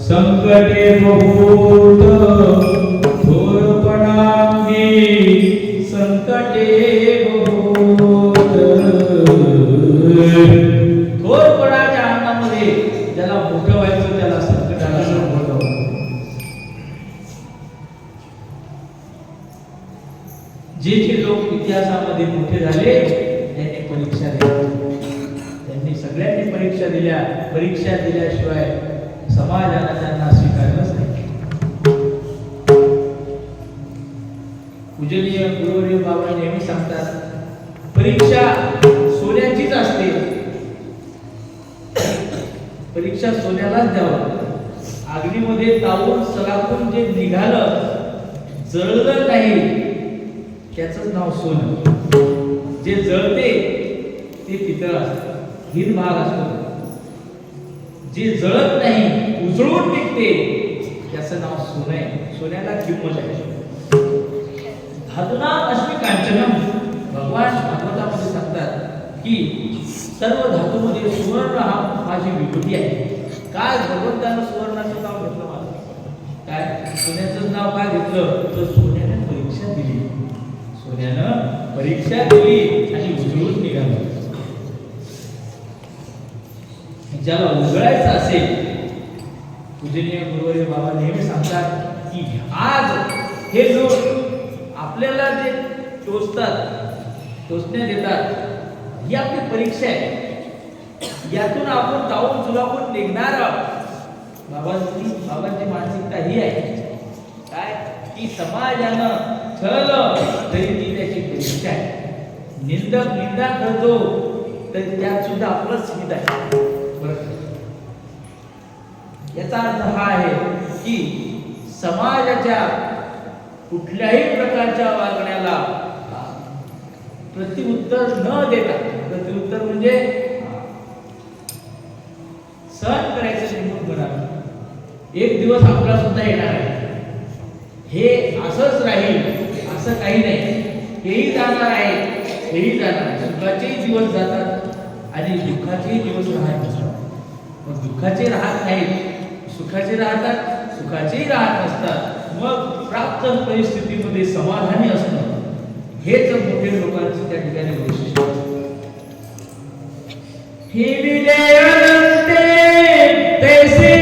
संकटे बहुत थोरपणांगी संकटे बहुत. थोरपणाच्या अंगामध्ये ज्याला मोठं व्हायचं त्याला संकटाला सामोरं जावं. जे लोक इतिहासामध्ये मोठे झाले त्यांनी परीक्षा दिली, त्यांनी सगळ्यांनी परीक्षा परीक्षा दिल्या. परीक्षा दिल्याशिवाय समाजाला त्यांना स्वीकारलंच नाही. पूजनीय गुरुवर्य बाबा नेहमी सांगतात, परीक्षा सोन्याचीच असते, परीक्षा सोन्यालाच द्यावं. अग्नीमध्ये तावून सलाखून जे निघालं, जळलं नाही, त्याचं नाव सोनं. जे जळते ते पितळ असतं, हिन भाग असतो. जे जळत नाही, उजळून निघते, त्याचं नाव सोनं आहे. सोन्याला किंमत आहे. धातूना अश्मी कांचनम, भगवान भागवतामध्ये सांगतात की सर्व धातूमध्ये सुवर्ण हा माझी विभूती आहे. काय भगवंतानं सुवर्णाचं नाव घेतलं माझं? काय सोन्याचं नाव काय घेतलं? तर सोन्याने परीक्षा दिली, सोन्यानं परीक्षा दिली आणि उजळून निघालं. ज्याला उजळायचं असेल, पूजनीय गुरुवर्य बाबा नेहमी सांगतात की आज हे लोक आपल्याला जे टोचण्यात येतात, ही आपली परीक्षा आहे. यातून आपण जाऊन चुलावून निघणार आहोत. बाबांची मानसिकता ही आहे काय की समाजानं छळलं तरी ती त्याची परीक्षा आहे. निंदक निंदा करतो तरी त्यात सुद्धा आपलं स्मित आहे. याचा अर्थ हा आहे की समाजाच्या कुठल्याही प्रकारच्या वागण्याला प्रत्युत्तर न देता, प्रत्युत्तर म्हणजे सहन करायचं निवडून करावं. एक दिवस आपला सुद्धा येणार आहे, हे असंच राहील असं काही नाही. हेही जाणार आहे, हेही जाणार आहे. सुखाचेही दिवस जातात आणि दुःखाचेही दिवस राहत नसतात. मग दुःखाचे राहत नाहीत, सुखाचे राहतात, सुखाचेही राहत नसतात. मग प्राप्त परिस्थितीमध्ये समाधानी असणं हेच मोठे लोकांचे त्या ठिकाणी वैशिष्ट्य असतं. हे विजय तैसे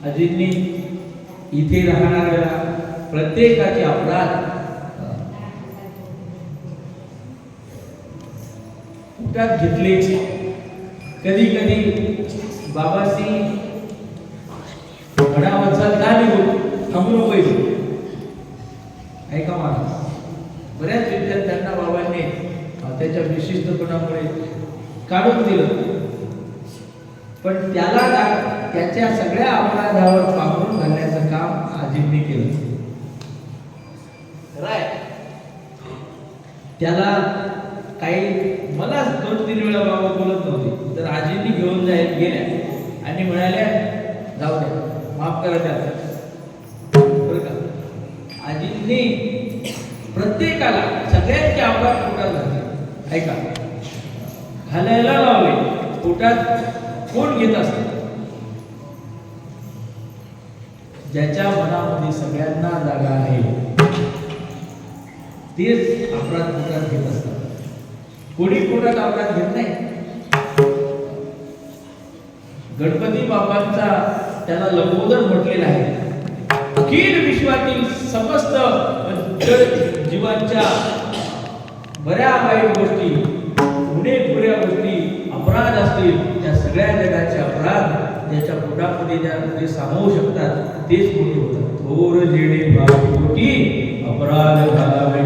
अजितनी इथे राहणाऱ्या प्रत्येकाचे अपराध पोटात घेतले. कधी कधी बाबासी घडावरचा का निघून थांबून पाहिजे ऐका मला. बऱ्याच विद्यार्थ्यांना बाबांनी त्याच्या विशिष्टपणामुळे काढून दिलं, पण त्याला त्याच्या सगळ्या अपराधावर पांघरून घालण्याचं काम अजितने केलं. त्याला काही मला 2-3 वेळा बाबा बोलत नव्हते, तर आजींनी घेऊन गेल्या आणि म्हणाल्या जाऊ द्या, माफ करा त्याला, बरं का. आजींनी प्रत्येकाला सगळ्यांचे अपराध पोटात घातले. ऐका, घालायला लावले. पोटात कोण घेत असत? ज्याच्या मनामध्ये सगळ्यांना जागा आहे तेच अपराध पोटात घेत असतात. कोणी पोटात अपराध घेत नाही. गणपती बाबांचा त्याला लंबोदर म्हटलेला आहे. अखिल विश्वातील समस्त जीवांच्या बऱ्या वाईट गोष्टी, पुऱ्या गोष्टी अपराध असतील, त्या सगळ्या जगाचे अपराध ज्याच्या पोटामध्ये जे सामावू शकतात तेच मोठे होतात. थोर जेणे पोटी अपराध घालावे.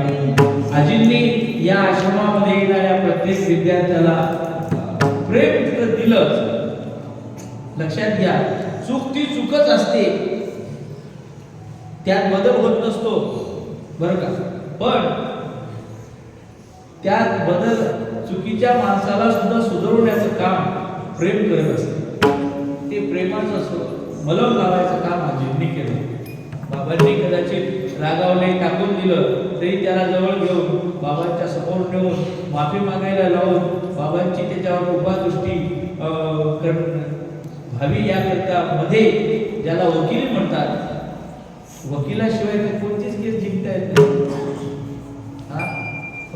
आजींनी या आश्रमामध्ये येणाऱ्या प्रत्येक विद्यार्थ्याला प्रेम दिलं. लक्षात घ्या, चूक ती चूकच असते, त्यात बदल होत नसतो, बरं का. पण त्यात बदल चुकीच्या माणसाला सुद्धा सुधारवण्याचं काम प्रेम करत असते. ते प्रेमाचं मलम लावायचं काम आजींनी केलं. बाबांनी कदाचित रागावले, टाकून दिलं, तरी त्याला जवळ घेऊन बाबांच्या समोर नेऊन माफी मागायला लावून बाबांची त्याच्यावर उपादृष्टी व्हावी याकरता मध्ये, ज्याला वकील म्हणतात, वकिलाशिवाय कोणतीच केस जिंकता येत नाही.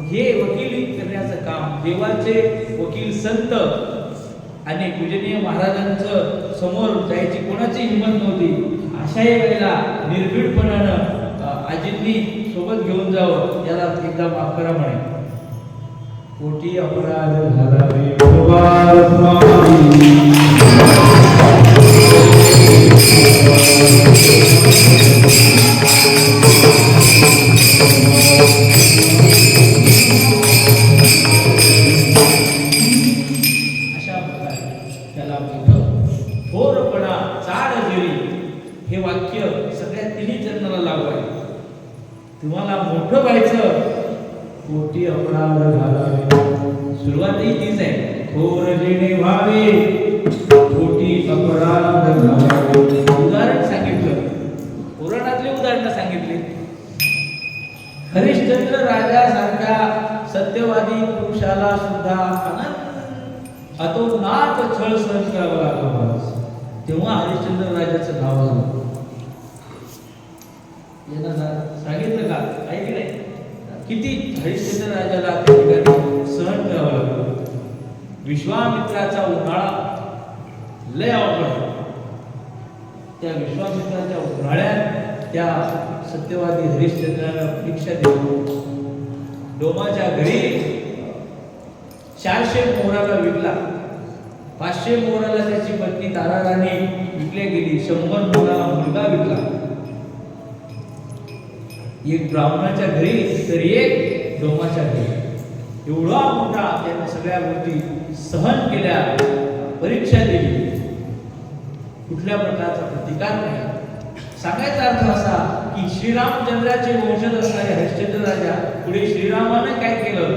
हे वकिली करण्याचं काम देवाचे वकील संत आणि पूजनीय महाराजांचं समोर जायची कोणाची हिंमत नव्हती. अशाही वेळेला निर्भीडपणानं आजींनी सोबत घेऊन जावं, याला एकदा माफ करा म्हणे. पोटी अपराध घालावे अशा प्रकारे त्याला थोरपणा चाड जिरी हे वाक्य सगळ्या तिन्ही चरणाला लागू आहे. तुम्हाला मोठं व्हायचं, पोटी अपराध घालावे. सुरुवातही तीच आहे. थोर जेणे व्हावे, पोटी अपराध घालावे. उदाहरण सांगितलं, पुराणातले उदाहरण सांगितले. हरिश्चंद्र राजासारख्या सत्यवादी पुरुषाला सुद्धा अतोनात छळ सहन करावा लागला. तेव्हा हरिश्चंद्र राजाचं नाव झालं. सांगितलं का? ऐक नाही, किती हरिश्चंद्र राजाला त्या ठिकाणी सहन करावं लागलं. विश्वामित्राचा उन्हाळा लय अवघड. त्या विश्वामित्राच्या उन्हाळ्यात त्या सत्यवादी हरिश्चंद्राला परीक्षा दिली. डोमाच्या घरी 400 मोहराला विकला. 500 मोहराला त्याची पत्नी ताराराणी विकल्या गेली. 100 मोहराला मुलगा विकला. एक ब्राह्मणाच्या घरी तर एक डोमाच्या घरी. एवढा मोठा त्याने सगळ्या गोष्टी सहन केल्या, परीक्षा दिली, कुठल्या प्रकारचा प्रतिकार नाही. सांगायचा अर्थ असा की श्रीरामचंद्राचे वंशज असणारे हरिश्चंद्र राजा पुढे श्रीरामाने काय केलं?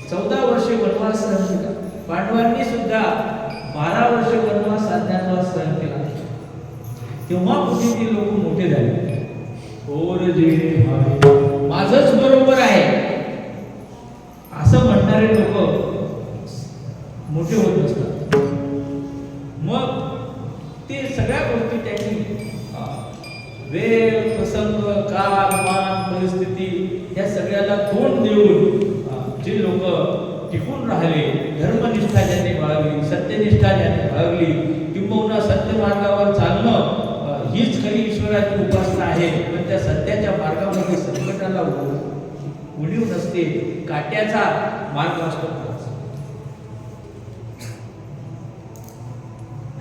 14 वर्षे वनवास सहन केला. पांडवांनी सुद्धा 12 वर्षे वनवास अज्ञातवास सहन केला. तेव्हा पुढे ती लोक मोठे झाले. थोर जेणे व्हावे, माझंच बरोबर आहे असं म्हणणारे लोक मोठे होत नसतात. मग ते सगळ्या गोष्टी त्यांनी वेळ, प्रसंग, काल, मान, परिस्थिती या सगळ्याला तोंड देऊन जे लोक टिकून राहिले, धर्मनिष्ठा ज्यांनी बाळगली, सत्यनिष्ठा ज्यांनी बाळगली, किंबहुना सत्य मार्गावर चालणं हीच खरी ईश्वराची उपासना आहे. पण त्या सत्याच्या मार्गामध्ये संकटाला उणीव नसते, काट्याचा मार्ग असतो.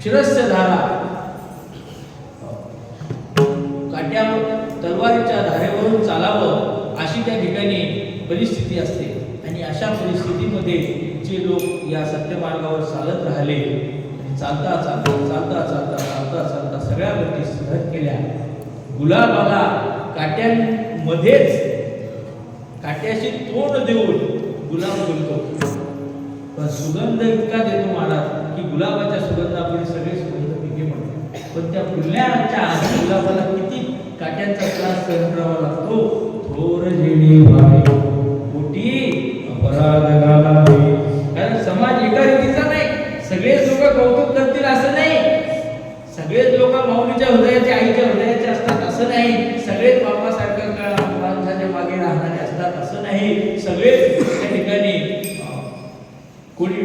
शिरस्य धारा, काट्यावर तलवारीच्या धारेवरून चालावं अशी त्या ठिकाणी परिस्थिती असते. आणि अशा परिस्थितीमध्ये जे लोक या सत्य मार्गावर चालत राहिले, चालता चालता चालता चालता चालता चालता सगळ्या गोष्टी सहन केल्या. गुलाबाला काट्यांमध्येच काट्याशी तोंड देऊन गुलाब बोलतो, पण सुगंध इतका देतो महाराज की गुलाबाच्या सुगंधापुढे सगळे सुगंध पिके म्हणतात. पण त्या फुलण्याच्या आधी गुलाबाला किती काट्यांचा त्रास सहन करावा लागतो. थोर जेणे व्हावे पोटी अपराध घालावे. कारण समाज एका रीतीचा नाही, सगळेच लोक कौतुक करतील असं नाही, सगळेच लोक माऊलीच्या हृदयाचे आईच्या हृदयाचे असतात असं नाही, सगळेच बापासारखं माणसाच्या मागे राहणारे असतात असं नाही, सगळेच त्या ठिकाणी कोणी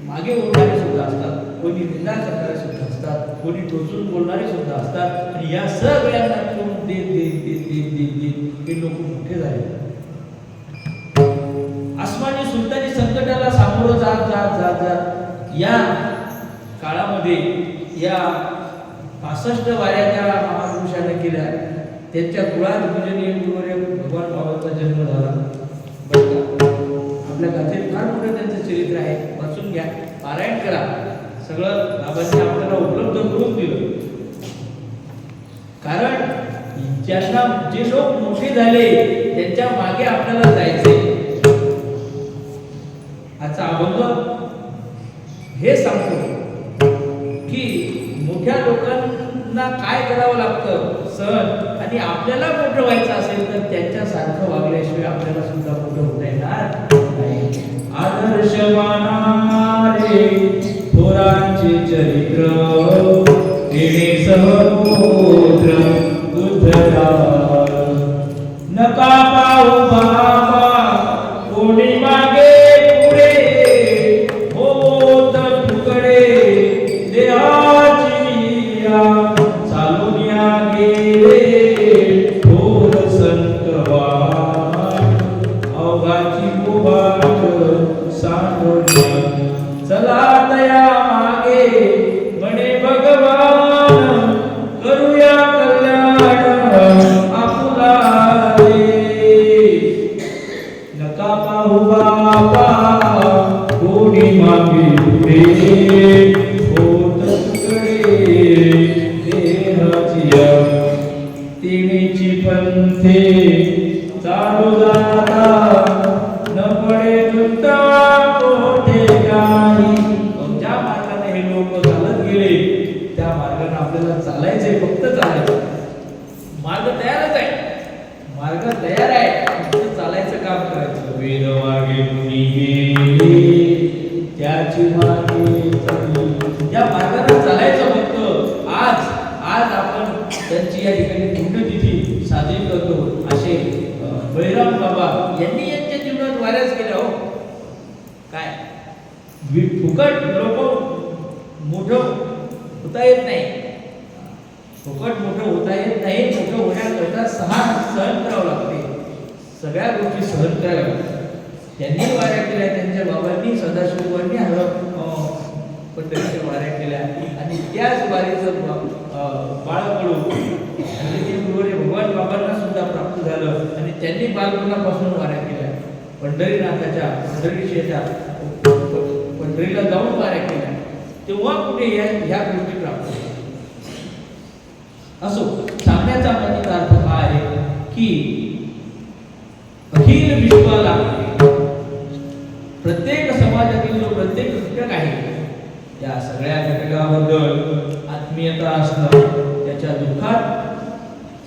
मागे बोलणारे सुद्धा असतात, कोणी निंदा करणारे सुद्धा असतात, कोणी टोचून बोलणारे सुद्धा असतात. आणि या सगळ्यांना तोंड देत देत देत देत देत देत हे लोक मोठे झाले. आसमानी सुलतानी संकटाला सामोरं जात जात जात जात या काळामध्ये या 65 वाऱ्या त्या महापुरुषाने केल्या. त्यांच्या कुळात पूजनीय गुरुवर्य भगवान बाबांचा जन्म झाला. आपल्या गाथेत फार मोठं त्यांचं चरित्र आहे, वाचून घ्या, पारायण करा. सगळं बाबांनी आपल्याला उपलब्ध करून दिलं. कारण ज्यांना जे लोक मोठे झाले त्यांच्या मागे आपल्याला जायचे. आजचा अभंग हे सांगतो की मोठ्या लोकांना काय करावं लागतं सहन, आणि आपल्याला मोठं व्हायचं असेल तर त्यांच्यासारखं वागल्याशिवाय आपल्याला सुद्धा मोठं होता येणार नाही. आदर्श मानारे थोरांचे चरित्र देणे सहपुत्र बुद्धरा. नका पाहू बाबा कोणी मागे पुढे, होत तुकडे देहाची या. चालून या गेले थोर संतवान, अवघाची मुभाट सांडोल्या. चला तया मागे म्हणे भगवान, करूया कल्याण आपुला रे. नका पाहू बाबा कोणी मागे पुढे, होत तुकडे देहाची या. तिणीची पंथे चालू जाता, न पडे दुत्ता कोठे काही. ज्या मार्गाने हे लोक चालत गेले त्या मार्गाने आपल्याला चालायचंय, फक्त चालायचं. मार्ग तयारच आहे, मार्ग तयार आहे, फक्त चालायचं काम करायचं. वेद मागे कुणी गेले त्याची मागे चालली. या मार्गाने चालायचं फक्त. आज आपण त्यांची या ठिकाणी पुण्यतिथी साजरी करतो. असे बळीराम बाबा यांनी यांच्या जीवनात वाऱ्याच केल्या. हो काय फुकट लोक मोठं होता येत नाही, फुकट मोठं होता येत नाही. मोठं होण्याकरता सहन करावं लागते, सगळ्या गोष्टी सहन कराव्या लागतात. त्यांनी वाऱ्या केल्या, त्यांच्या बाबांनी सदाशिवांनी पंढरीच्या वाऱ्या केल्या. आणि त्याच वारीचं बाळकडू आणि ते गुरुवर्य भगवान बाबांना सुद्धा प्राप्त झालं. आणि त्यांनी बालपणापासून वाऱ्या केल्या, पंढरीनाथाच्या पंढरीच्या पंढरीला जाऊन वाऱ्या केल्या. तेव्हा कुठे ह्या गोष्टी प्राप्त झाल्या. असो, सांगण्याचा माझा अर्थ हा आहे की अखिल विश्वाला प्रत्येक समाजातील जो प्रत्येक घटक आहे त्या सगळ्या घटकाबद्दल आत्मीयता असणं, त्याच्या दुःखात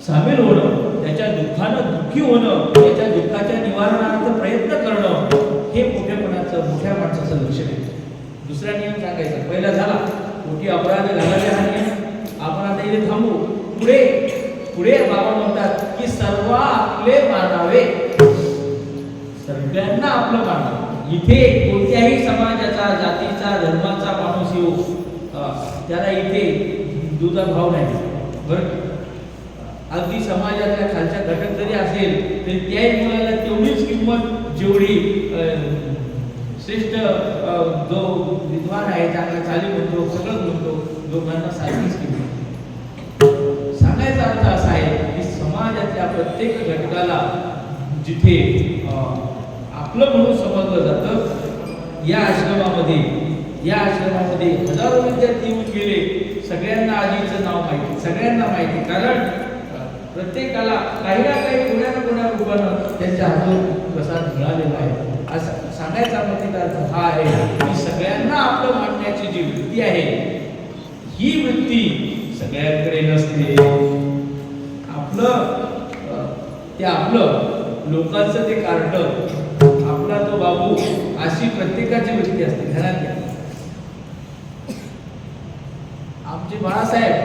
सामील होणं, त्याच्या दुःखानं दुःखी होणं, त्याच्या दुःखाच्या निवारणार्थ प्रयत्न करणं, हे मोठ्यापणाचं मोठ्या माणसाचं लक्षण आहे. दुसरा नियम सांगायचा पहिला झाला, मोठी अपराध घालायचे हा नियम. आपण आता इथे थांबू. पुढे पुढे बाबा म्हणतात की सर्व आपले मानावे, सगळ्यांना आपलं मानावं. इथे कोणत्याही समाजाचा, जातीचा, धर्माचा माणूस येऊ, त्याला इथे हिंदूचा भाव नाही बरं. अगदी समाजातल्या खालच्या घटक जरी असेल तरी त्याही मुलाला तेवढीच किंमत जेवढी श्रेष्ठ जो विद्वान आहे, चांगला चाली म्हणतो, सगळं म्हणतो, दोघांना सारखीच किंमत. सांगायचा अर्थ असा आहे की समाजातल्या प्रत्येक घटकाला जिथे आपलं म्हणून समजलं जातं, या आश्रमामध्ये हजारो विद्यार्थी येऊन गेले. सगळ्यांना आजीचं नाव माहिती, सगळ्यांना माहिती. कारण प्रत्येकाला काही ना काही कोण्या ना कोण्या रूपानं त्यांच्या हातून प्रसाद मिळालेला आहे. असं सांगायचा म्हणजे अर्थ हा आहे की सगळ्यांना आपलं मांडण्याची जी वृत्ती आहे ही वृत्ती सगळ्यांकडे नसते. आपलं लोकांचं ते कार्ट, आपला तो बाबू, अशी प्रत्येकाची वृत्ती असते. घरात घ्या आमचे बाळासाहेब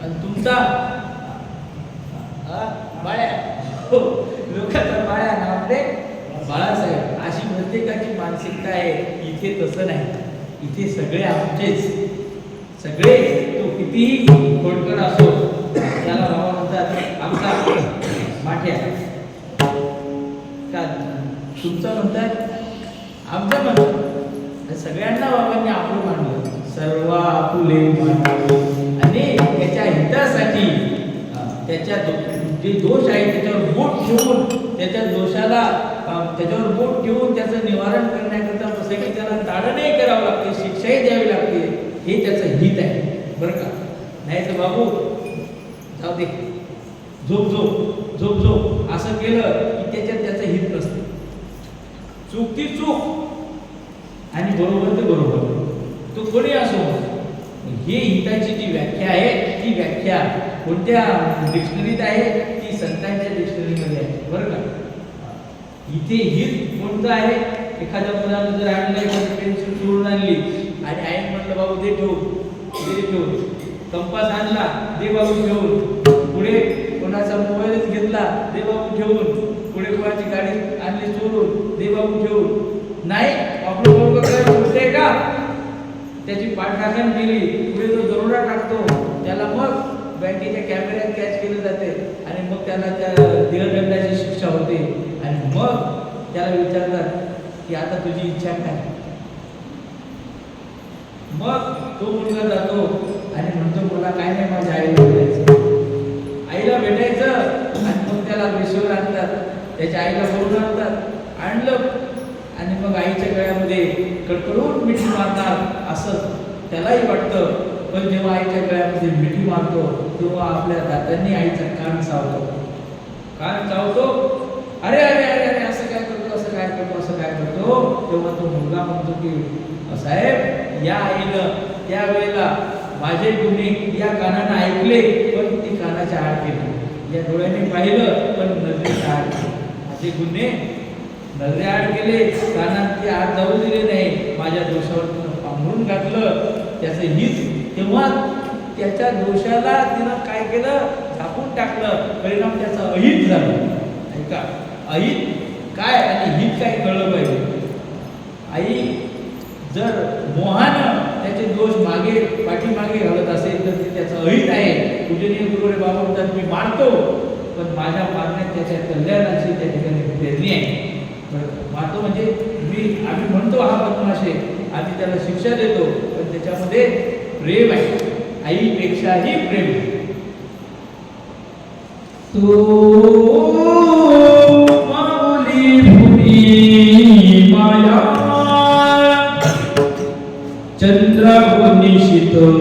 आणि तुमचा बाळ्या, हो लोकांचा बाळ्या ना आपले बाळासाहेब, अशी प्रत्येकाची मानसिकता आहे. इथे तसं नाही, इथे सगळे आमचेच, सगळे तो कितीही खोडकर असो त्याला बाबा म्हणतात आमचा माठ्या, का तुमचा म्हणतात आमचं म्हणतात. सगळ्यांना बाबांनी आपलं मानलं, सर्व आपुले मानलं आणि त्याच्या हितासाठी त्याच्या जे दोष आहे त्याच्यावर बोट ठेवून, त्याच्या दोषाला त्याच्यावर बोट ठेवून त्याचं निवारण करण्याकरता कसं की त्याला ताडणही करावं लागते, शिक्षाही द्यावी लागते, हे त्याचं हित आहे बरं का. नाही तर बाबू जाऊ दे, झोप झोप झोप झोप असं केलं की त्याच्यात त्याचं हित नसतं. चूक ती चूक आणि बरोबर ते बरोबर, तो कोणी असो. हे हिताची जी व्याख्या आहे ती व्याख्या कोणत्या डिक्शनरीत आहे, ती संतांच्या डिक्शनरीमध्ये आहे बरं का. इथे हित कोणतं आहे, एखाद्या मुलानं जर आणलं पेन्सिल सोडून आणली आणि आईने म्हटलं बाबू दे ठेवून, कंपास आणला दे बाबू ठेवून, पुढे कोणाचा मोबाईलच घेतला दे बाबू ठेवून, पुढे कोणाची गाडी आणली चोरून दे बाबू ठेवून. नाही आपलं मुलगा काय बोलतंय का, त्याची पाठराखण केली, पुढे जो दरोडा टाकतो त्याला मग बँकेच्या कॅमेऱ्यात कॅच केलं जाते आणि मग त्याला त्या देहदंडाची शिक्षा होते आणि मग त्याला विचारतात की आता तुझी इच्छा काय. मग तो मुलगा जातो आणि म्हणतो मला काय नाही, माझ्या आईला भेटायचं आणि मग त्याला वेशीवर आणतात, त्याच्या आईला बोलून आणलं आणि मग आईच्या गळ्यामध्ये कडकडून मिठी मारणार असं त्यालाही वाटतं. पण जेव्हा आईच्या गळ्यामध्ये मिठी मारतो तेव्हा आपल्या दातांनी आईचा कान चावतो, अरे अरे अरे अरे असं काय करतो, असं काय करतो, असं काय करतो. तेव्हा तो मुलगा म्हणतो की साहेब या आईनं त्या वेळेला माझे गुन्हे या कानानं ऐकले पण ती कानाच्या आड केली, या डोळ्याने पाहिलं पण नजरेच्या आड केली, माझे गुन्हे नजरे आड केले, कानात ते आत जाऊ दिले नाही, माझ्या दोषावर तिनं पांघरून घातलं, त्याचं हित. तेव्हा त्याच्या दोषाला तिनं काय केलं, झाकून टाकलं, परिणाम त्याचा अहित झाला. ऐका, अहित काय आणि हित काय कळलं पाहिजे. आई जर मोहानं त्याचे दोष पाठीमागे घालत असेल तर ते त्याचं अहित आहे. पूजनीय गुरुवरे बाबा म्हणतात मी मारतो पण माझ्या मारण्यात त्याच्या कल्याणाची त्या ठिकाणी प्रेरणी आहे. मारतो म्हणजे आम्ही म्हणतो हा बदमाश आहे, आम्ही त्याला शिक्षा देतो पण त्याच्यामध्ये प्रेम आहे, आईपेक्षाही प्रेम आहे. माऊली भूमी माया चंद्राहुनी शीतळ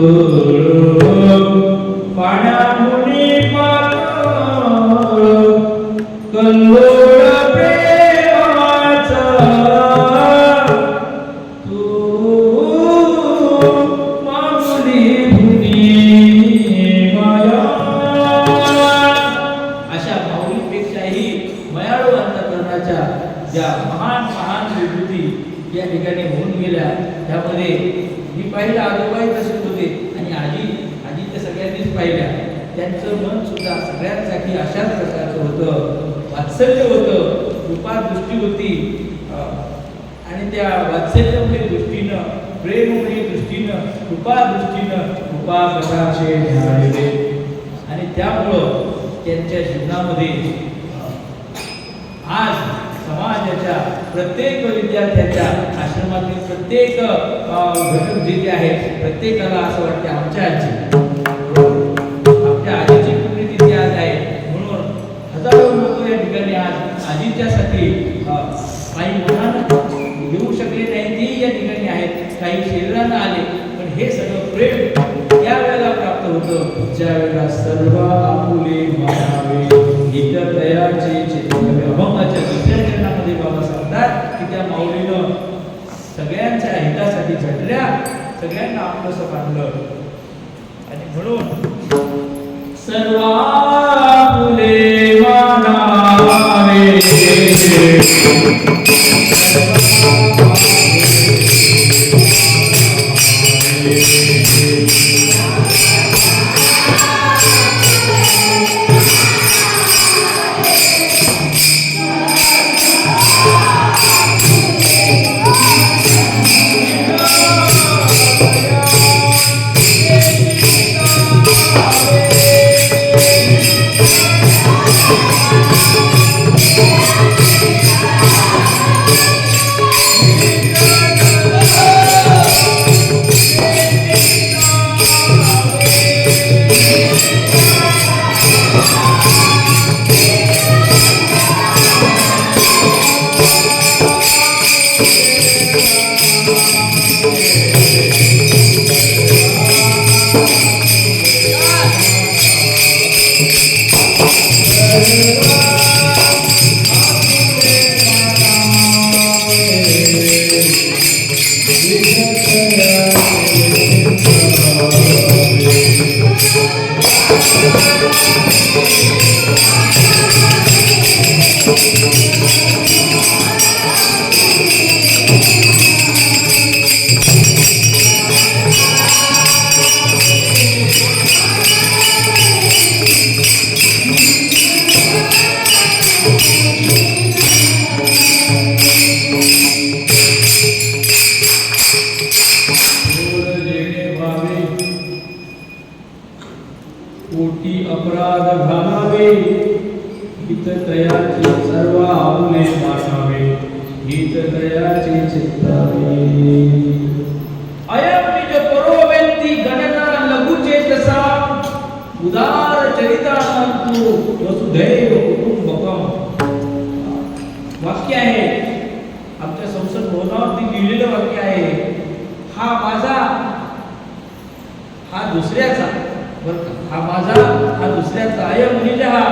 पाण्याहुनी पातळ कल्लोळ प्रेमाचा तू माऊली भूमी माया. अशा माऊलीपेक्षाही मयाळू अंतःकरणाच्या ज्या महान विभूती या ठिकाणी होऊन गेल्या त्यामध्ये मी पाहिलं आजोबाई तसेच होते आणि आजी तर सगळ्यांनीच पाहिल्या. त्यांचं मन सुद्धा सगळ्यांसाठी अशाच प्रकारचं होतं, वात्सल्य होतं, कृपादृष्टी होती आणि त्या वात्सल्यमुळे दृष्टीनं, प्रेममुळे दृष्टीनं, कृपादृष्टीनं कृपा कटाक्षे ढाळले आणि त्यामुळं त्यांच्या जीवनामध्ये आज समाजाच्या प्रत्येक विद्यार्थ्याच्या आश्रमातील प्रत्येक घटक जे आहेत प्रत्येकाला असं वाटते आमच्या आजीची पुण्यतिथी आज आहे म्हणून हजारो लोक या ठिकाणी आज आजीच्यासाठी काही मनानं येऊ शकले नाही तेही या ठिकाणी आहेत, काही शरीरानं आले पण हे सगळं प्रेम या वेळेला प्राप्त होतं ज्यावेळेला सर्व आपुले मानावे हित दयाचे चिंतन. अभंगाच्या दुसऱ्या चरणामध्ये बाबा सांगतात की त्या माऊलीनं सगळ्यांच्या हितासाठी झटल्या, सगळ्यांना आपलंसं बांधलं. आणि म्हणून सर्व आपुले मानावे कोटी अपराध घालावे हित दयाचे सर्व आपुले मानावे हित दयाचे चित्तावे. अयम निज परोवेंती गणना लघु चेतसा उदार चरितानंतु वसुधैव कुटुंबकम. वाक्य आहे आमच्या संसद भवनावरती लिहिलेलं वाक्य आहे. हा माझा हा दुसऱ्याचा हा माझा हा दुसऱ्याचा. अयम निज हा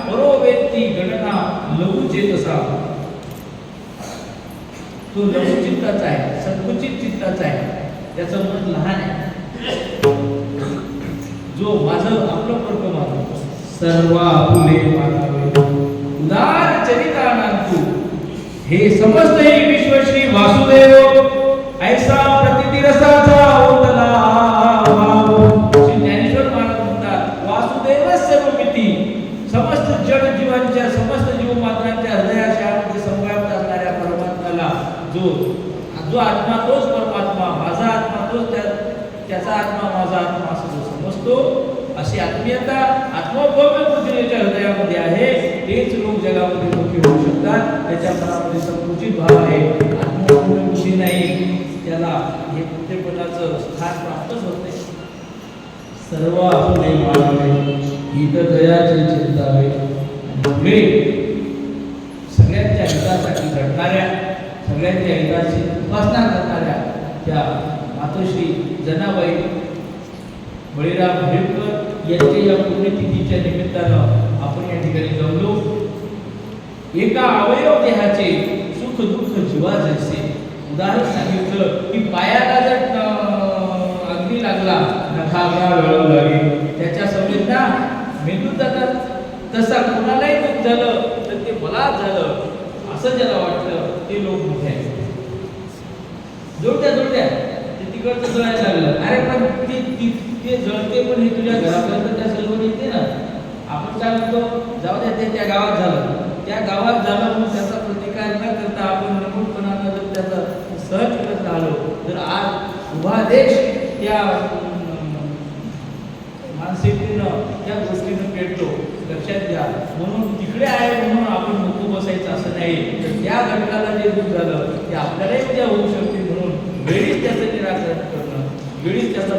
परोवेत्ती गणना लघु चेतसा. तो लघु चित्ताचा आहे, संकुचित चित्ताचा आहे, त्याचं मन लहान आहे. जो माझं आपलं पर्क मानतो सर्व आपुले मानावे उदार चरितानंतु. हे समजतही विश्वश्री वासुदेव ऐसा प्रतिती रसाचा ओतला भाव. ज्ञानेश्वर महाराज म्हणतात वासुदेव सर्वमिती. समस्त जड जीवांच्या समस्त जीवमात्रांच्या हृदयामध्ये संभाव्य असणाऱ्या परमात्म्याला जो आत्मा तोच परमात्मा, माझा आत्मा तोच त्याचा आत्मा माझा आत्मा असं जो समजतो, अशी आत्मीयता आत्मोपभव्य पृथ्वीच्या हृदयामध्ये आहे. तेच लोक जगामध्ये मोठे होऊ शकतात. त्याच्या मनामध्ये संकुचित भाव आहे, आत्मोपभव्य बुद्धी नाही, त्याला हे मोठेपणाचं स्थान प्राप्तच होत नाही. सर्व आपुले मानावे हित दयाचे चिंतावे. पुढे सगळ्यांच्या हितासाठी झटणाऱ्या, सगळ्यांच्या हिताची उपासना करणाऱ्या त्या मातोश्री जनाबाई बळीराम भीमकर यांच्या या पुण्यतिथीच्या निमित्तानं आपण या ठिकाणी जमलो. एका अवयव देहाचे सुख दुःख जीवा जैसे. उदाहरण सांगितलं की पायाला जर अग्नी लागला, नखाला वेळ लागेल, त्याच्या संवेदना मेंदूत जातात. तसा कोणालाही दुःख झालं तर ते मला झालं असं ज्याला वाटलं ते लोक मोठे आहेत. जोडत्या जोडत्या ते तिकडचं जळायला लागलं. अरे पण ते जळते पण हे तुझ्या घरापर्यंत त्या सलवून येते ना. आपण काय म्हणतो जाऊ द्या ते त्या गावात झालं, त्या गावात झालं म्हणून त्याचा प्रतिकार न करता आपण नमूदपणानं जर त्याचा सहज करत राहिलो तर आज उभा देश त्या मानसिकतेनं त्या गोष्टीनं पेटतो. लक्षात घ्या. म्हणून तिकडे आहे म्हणून आपण नको बसायचं असं नाही. तर त्या घटकाला जे दुःख झालं ते आपल्यालाही उद्या होऊ शकते. म्हणून वेळीच त्याचं निराकरण करणं, वेळीच त्याचा